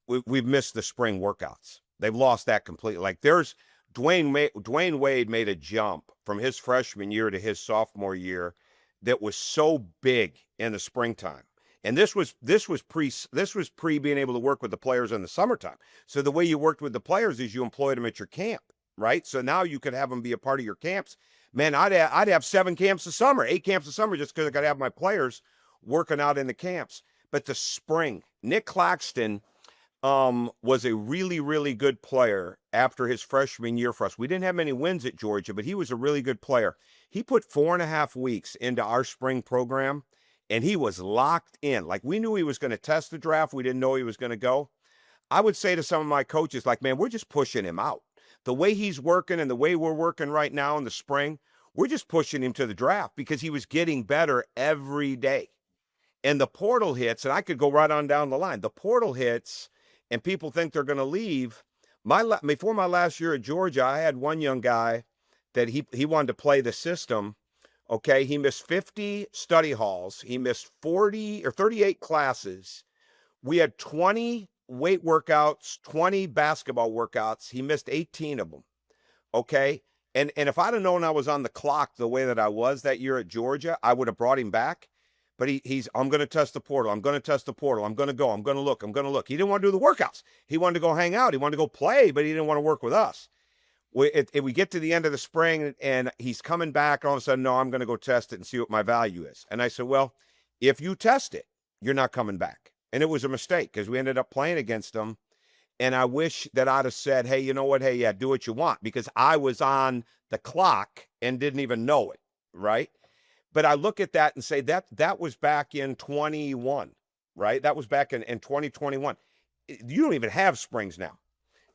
We've missed the spring workouts. They've lost that completely. Like there's Dwayne Wade made a jump from his freshman year to his sophomore year that was so big in the springtime. And this was pre being able to work with the players in the summertime. So the way you worked with the players is you employed them at your camp, right? So now you could have them be a part of your camps. Man, I'd have 7 camps a summer, 8 camps a summer, just because I got to have my players working out in the camps. But the spring, Nick Claxton was a really, really good player after his freshman year for us. We didn't have many wins at Georgia, but he was a really good player. He put 4.5 weeks into our spring program, and he was locked in. Like, we knew he was going to test the draft. We didn't know he was going to go. I would say to some of my coaches, like, man, we're just pushing him out. The way he's working and the way we're working right now in the spring, we're just pushing him to the draft because he was getting better every day. And the portal hits, and I could go right on down the line. The portal hits, and people think they're going to leave. Before my last year at Georgia, I had one young guy that he wanted to play the system. Okay, he missed 50 study halls. He missed 40 or 38 classes. We had 20 weight workouts, 20 basketball workouts. He missed 18 of them. Okay, and if I'd have known I was on the clock the way that I was that year at Georgia, I would have brought him back. But I'm going to test the portal. I'm going to test the portal. I'm going to go. I'm going to look. I'm going to look. He didn't want to do the workouts. He wanted to go hang out. He wanted to go play, but he didn't want to work with us. We get to the end of the spring, and he's coming back. All of a sudden, no, I'm going to go test it and see what my value is. And I said, well, if you test it, you're not coming back. And it was a mistake because we ended up playing against them. And I wish that I'd have said, hey, you know what? Hey, yeah, do what you want, because I was on the clock and didn't even know it, right? But I look at that and say that was back in 21, right? That was back in 2021. You don't even have springs now.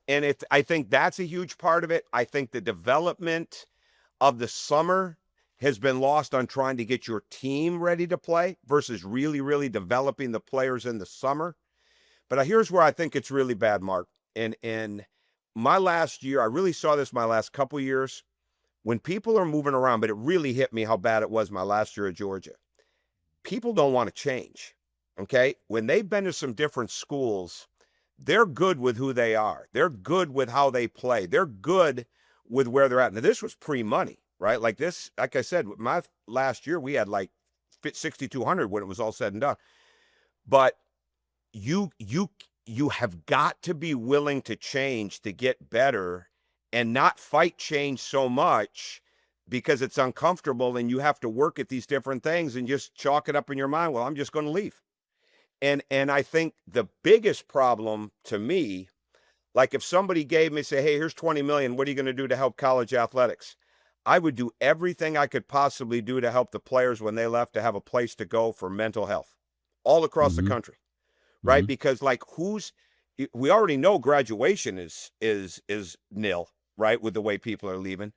And I think that's a huge part of it. I think the development of the summer has been lost on trying to get your team ready to play versus really, really developing the players in the summer. But here's where I think it's really bad, Mark. And my last year, I really saw this my last couple of years. When people are moving around, but it really hit me how bad it was my last year at Georgia. People don't want to change, okay? When they've been to some different schools, they're good with who they are. They're good with how they play. They're good with where they're at. Now, this was pre-money, right? Like I said, my last year, we had like 6,200 when it was all said and done. But you have got to be willing to change to get better and not fight change so much because it's uncomfortable and you have to work at these different things and just chalk it up in your mind. Well, I'm just going to leave. And I think the biggest problem to me, like if somebody gave me, say, hey, here's 20 million, what are you going to do to help college athletics? I would do everything I could possibly do to help the players when they left to have a place to go for mental health all across the country, right? Because like we already know graduation is nil, right, with the way people are leaving.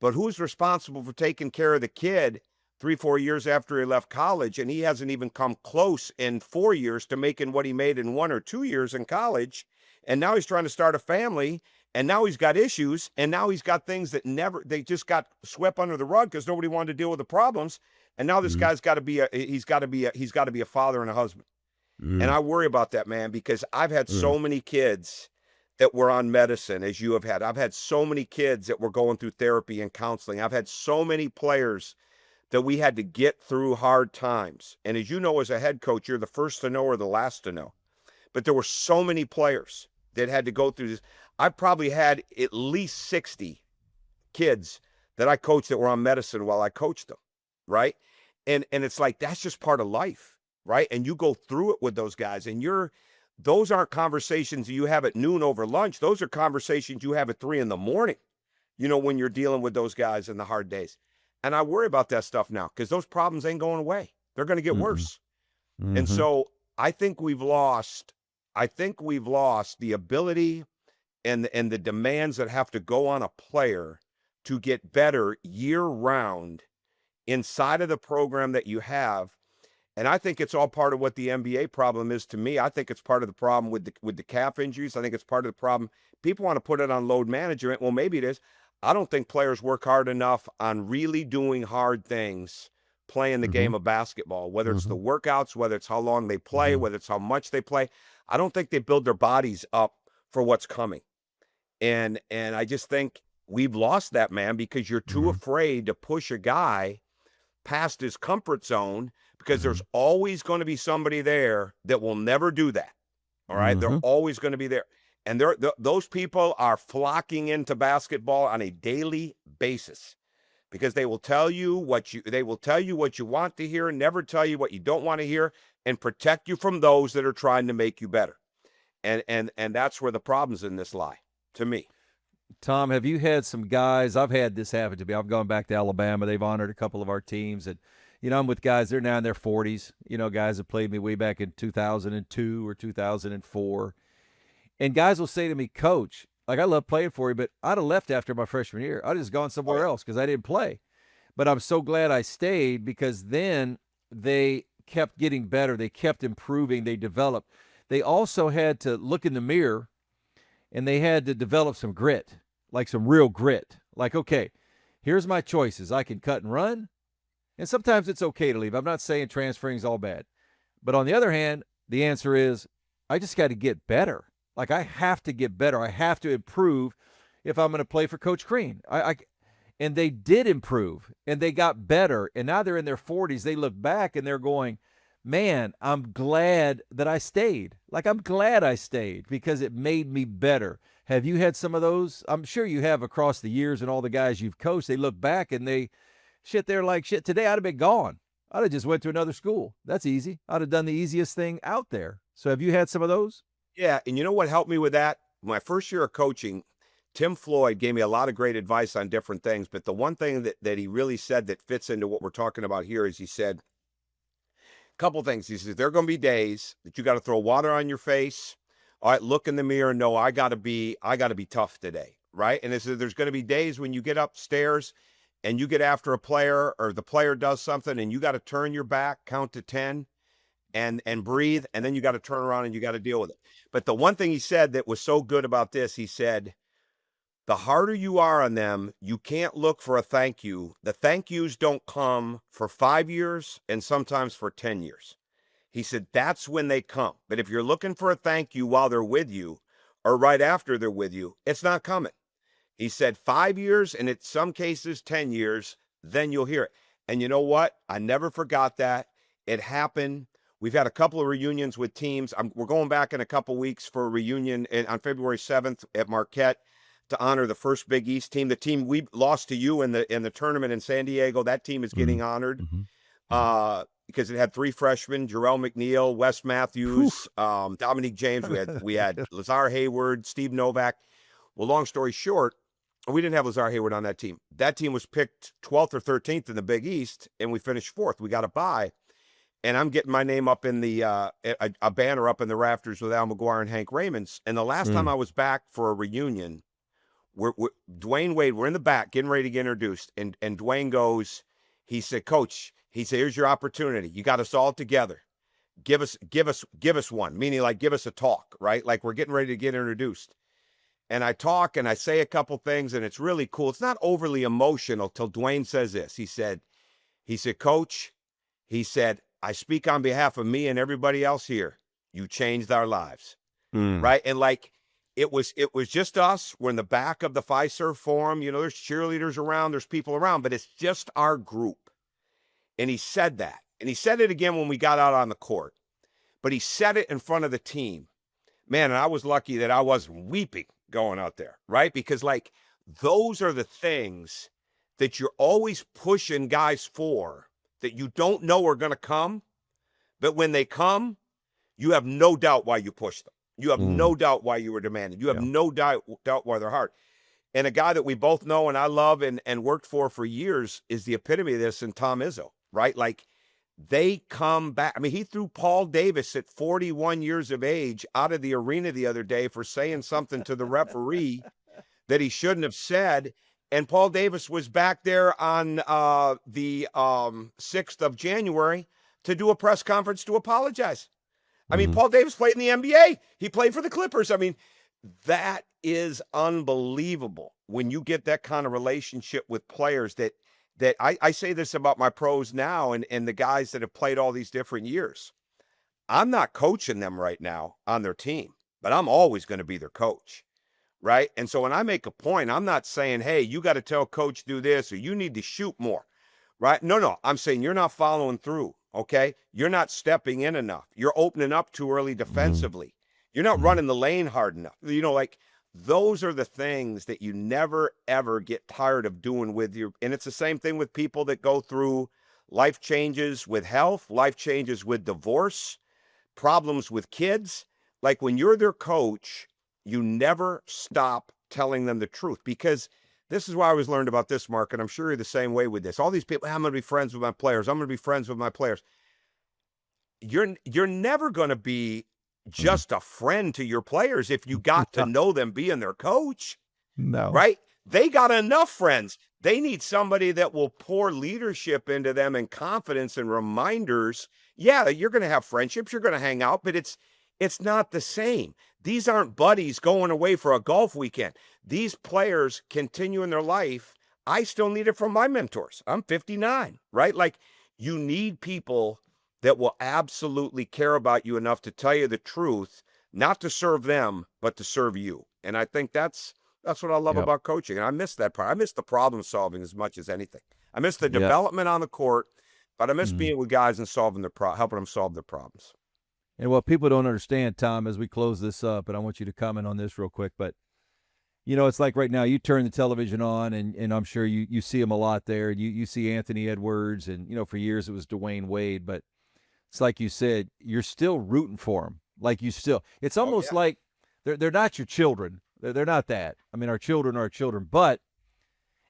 But who's responsible for taking care of the kid 3-4 years after he left college, and he hasn't even come close in 4 years to making what he made in 1 or 2 years in college, and now he's trying to start a family, and now he's got issues, and now he's got things that they just got swept under the rug because nobody wanted to deal with the problems, and now this guy's got to be he's got to be a father and a husband. And I worry about that, man, because I've had so many kids that were on medicine, as you have had. I've had so many kids that were going through therapy and counseling. I've had so many players that we had to get through hard times. And as you know, as a head coach, you're the first to know or the last to know. But there were so many players that had to go through this. I probably had at least 60 kids that I coached that were on medicine while I coached them, right? And it's like, that's just part of life, right? And you go through it with those guys, and those aren't conversations you have at noon over lunch. Those are conversations you have at 3 a.m, when you're dealing with those guys in the hard days. And I worry about that stuff now because those problems ain't going away. They're going to get worse. And so I think we've lost the ability and the demands that have to go on a player to get better year round inside of the program that you have. And I think it's all part of what the NBA problem is to me. I think it's part of the problem with the calf injuries. I think it's part of the problem. People want to put it on load management. Well, maybe it is. I don't think players work hard enough on really doing hard things, playing the game of basketball, whether it's the workouts, whether it's how long they play, whether it's how much they play. I don't think they build their bodies up for what's coming. And I just think we've lost that, man, because you're too Mhm. afraid to push a guy past his comfort zone because there's Mhm. always going to be somebody there that will never do that. All right. They're Mhm. always going to be there. And those people are flocking into basketball on a daily basis because they will tell you what you want to hear, never tell you what you don't want to hear, and protect you from those that are trying to make you better. And that's where the problems in this lie, to me. Tom, have you had some guys? I've had this happen to me. I've gone back to Alabama. They've honored a couple of our teams, and I'm with guys. They're now in their 40s. Guys that played me way back in 2002 or 2004, and guys will say to me, "Coach, like I love playing for you, but I'd have left after my freshman year. I'd just gone Oh somewhere yeah. else because I didn't play. But I'm so glad I stayed because then they kept getting better. They kept improving. They developed. They also had to look in the mirror and they had to develop some grit, like some real grit. Like, okay, here's my choices. I can cut and run, and sometimes it's okay to leave. I'm not saying transferring is all bad. But on the other hand, the answer is I just got to get better. Like, I have to get better. I have to improve if I'm going to play for Coach Crean. And they did improve and they got better. And now they're in their 40s. They look back and they're going, man, I'm glad that I stayed. Like, I'm glad I stayed because it made me better. Have you had some of those? I'm sure you have across the years and all the guys you've coached. They look back and they're like, shit, today I'd have been gone. I'd have just went to another school. That's easy. I'd have done the easiest thing out there. So have you had some of those? Yeah. And you know what helped me with that? My first year of coaching, Tim Floyd gave me a lot of great advice on different things. But the one thing that he really said that fits into what we're talking about here is he said a couple things. He says, there are going to be days that you got to throw water on your face. All right, look in the mirror and know I got to be tough today. Right. And there's going to be days when you get upstairs and you get after a player or the player does something and you got to turn your back, count to 10 and breathe. And then you got to turn around and you got to deal with it. But the one thing he said that was so good about this, he said, the harder you are on them, you can't look for a thank you. The thank yous don't come for 5 years and sometimes for 10 years. He said, that's when they come. But if you're looking for a thank you while they're with you or right after they're with you, it's not coming. He said 5 years and in some cases 10 years, then you'll hear it. And you know what? I never forgot that. It happened. We've had a couple of reunions with teams. We're going back in a couple of weeks for a reunion on February 7th at Marquette to honor the first Big East team. The team we lost to you in the tournament in San Diego, that team is Mm-hmm. getting honored Mm-hmm. because it had 3 freshmen: Jarrell McNeil, Wes Whew. Matthews, Dominique James. We had Lazar Hayward, Steve Novak. Well, long story short, we didn't have Lazar Hayward on that team. That team was picked 12th or 13th in the Big East, and we finished 4th. We got a bye. And I'm getting my name up in the a banner up in the rafters with Al McGuire and Hank Raymond's. And the last time Mm. I was back for a reunion, we're Dwayne Wade, we're in the back getting ready to get introduced, and Dwayne goes, he said, Coach, he said, here's your opportunity. You got us all together. Give us one, meaning like give us a talk, right? Like we're getting ready to get introduced. And I talk and I say a couple things, and it's really cool. It's not overly emotional till Dwayne says this. He said, Coach, he said, I speak on behalf of me and everybody else here. You changed our lives. Mm. Right. And like it was just us. We're in the back of the Fiserv Forum. You know, there's cheerleaders around, there's people around, but it's just our group. And he said that. And he said it again when we got out on the court. But he said it in front of the team. Man, and I was lucky that I wasn't weeping going out there, right? Because like those are the things that you're always pushing guys for that you don't know are going to come. But when they come, you have no doubt why you pushed them. You have Mm. no doubt why you were demanding. You have Yeah. no doubt why they're hard. And a guy that we both know and I love and worked for years is the epitome of this in Tom Izzo, right? Like they come back. I mean, he threw Paul Davis at 41 years of age out of the arena the other day for saying something to the referee that he shouldn't have said. And Paul Davis was back there on the 6th of January to do a press conference to apologize. I mean, Mm-hmm. Paul Davis played in the NBA. He played for the Clippers. I mean, that is unbelievable when you get that kind of relationship with players that I say this about my pros now and the guys that have played all these different years. I'm not coaching them right now on their team, but I'm always going to be their coach. right? And so when I make a point, I'm not saying, hey, you got to tell coach do this or you need to shoot more, right? No. I'm saying you're not following through, okay? You're not stepping in enough. You're opening up too early Mhm. defensively. You're not Mhm. running the lane hard enough. Like those are the things that you never, ever get tired of doing with your, and it's the same thing with people that go through life changes with health, life changes with divorce, problems with kids. Like when you're their coach, you never stop telling them the truth because this is why I always learned about this, Mark, and I'm sure you're the same way with this. All these people, I'm going to be friends with my players. I'm going to be friends with my players. You're never going to be Mhm. just a friend to your players if you got to know them being their coach, No. right? They got enough friends. They need somebody that will pour leadership into them and confidence and reminders. Yeah, you're going to have friendships, you're going to hang out, but it's not the same. These aren't buddies going away for a golf weekend. These players continue in their life. I still need it from my mentors. I'm 59, right? Like you need people that will absolutely care about you enough to tell you the truth, not to serve them, but to serve you. And I think that's what I love Yep. about coaching. And I miss that part. I miss the problem solving as much as anything. I miss the Yep. development on the court, but I miss Mhm. being with guys and helping them solve their problems. And what people don't understand, Tom, as we close this up, and I want you to comment on this real quick, but it's like right now you turn the television on and I'm sure you see him a lot there. You see Anthony Edwards and for years it was Dwayne Wade, but it's like you said, you're still rooting for him. Like it's Oh almost yeah. like they're not your children. They're not that. I mean, our children are our children, but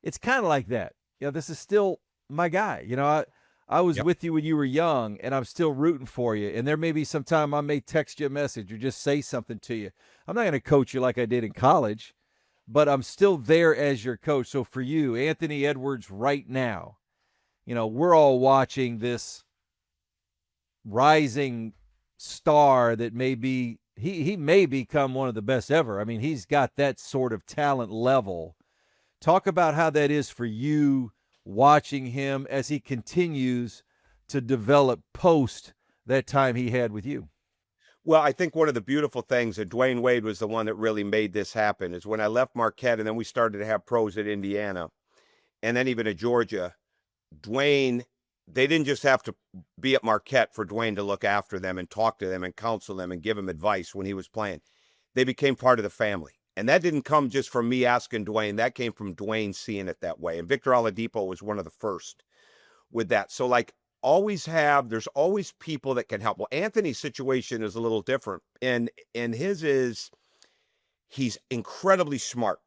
it's kind of like that. This is still my guy. I was Yep. with you when you were young, and I'm still rooting for you. And there may be some time I may text you a message or just say something to you. I'm not going to coach you like I did in college, but I'm still there as your coach. So for you, Anthony Edwards, right now, we're all watching this rising star that may be he may become one of the best ever. I mean, he's got that sort of talent level. Talk about how that is for you watching him as he continues to develop post that time he had with you. Well, I think one of the beautiful things that Dwayne Wade was the one that really made this happen is when I left Marquette and then we started to have pros at Indiana and then even at Georgia. Dwayne, they didn't just have to be at Marquette for Dwayne to look after them and talk to them and counsel them and give them advice when he was playing. They became part of the family. And that didn't come just from me asking Dwayne. That came from Dwayne seeing it that way. And Victor Oladipo was one of the first with that. So, like, there's always people that can help. Well, Anthony's situation is a little different. And his is he's incredibly smart,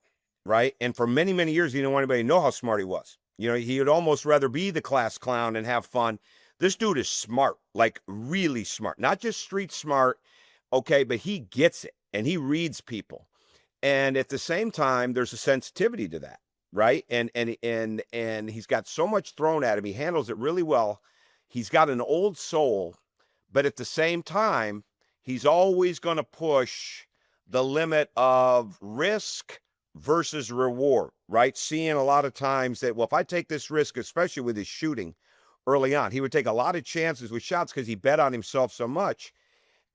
right? And for many, many years, he didn't want anybody to know how smart he was. He would almost rather be the class clown and have fun. This dude is smart, like really smart, not just street smart, okay, but he gets it and he reads people. And at the same time, there's a sensitivity to that, right? And he's got so much thrown at him. He handles it really well. He's got an old soul, but at the same time, he's always going to push the limit of risk versus reward, right? Seeing a lot of times that, well, if I take this risk, especially with his shooting early on, he would take a lot of chances with shots because he bet on himself so much.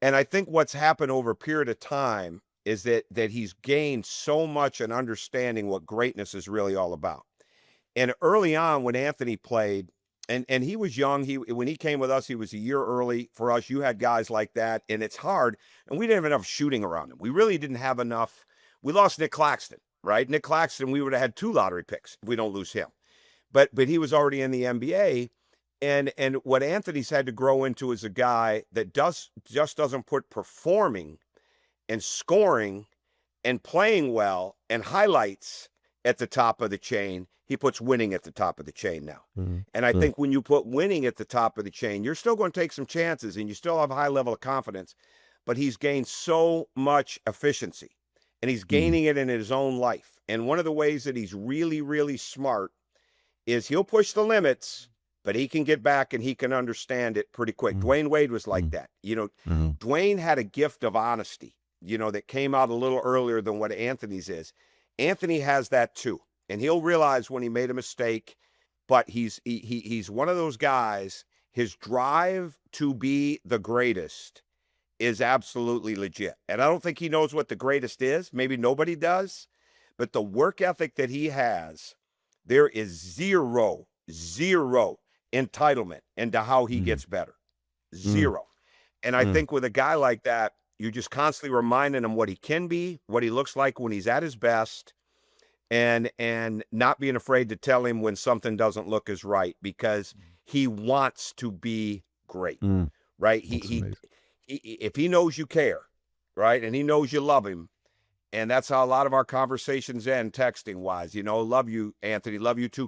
And I think what's happened over a period of time is that he's gained so much an understanding what greatness is really all about. And early on when Anthony played, and he was young, when he came with us, he was a year early for us. You had guys like that, and it's hard. And we didn't have enough shooting around him. We really didn't have enough. We lost Nick Claxton, right? Nick Claxton, we would have had 2 lottery picks if we don't lose him. But he was already in the NBA. And what Anthony's had to grow into is a guy that just doesn't put performing and scoring and playing well and highlights at the top of the chain. He puts winning at the top of the chain now. And I Mm-hmm. think when you put winning at the top of the chain, you're still going to take some chances and you still have a high level of confidence, but he's gained so much efficiency and he's Mm-hmm. gaining it in his own life. And one of the ways that he's really, really smart is he'll push the limits, but he can get back and he can understand it pretty quick. Dwayne Wade was like that. Mm-hmm. Dwayne had a gift of honesty, that came out a little earlier than what Anthony's is. Anthony has that too. And he'll realize when he made a mistake, but he's one of those guys, his drive to be the greatest is absolutely legit. And I don't think he knows what the greatest is. Maybe nobody does. But the work ethic that he has, there is zero entitlement into how he gets better. Zero. And I think with a guy like that, you're just constantly reminding him what he can be, what he looks like when he's at his best, and not being afraid to tell him when something doesn't look as right, because he wants to be great. Right? He if he knows you care, right? And he knows you love him. And that's how a lot of our conversations end, texting wise. Love you, Anthony. Love you too,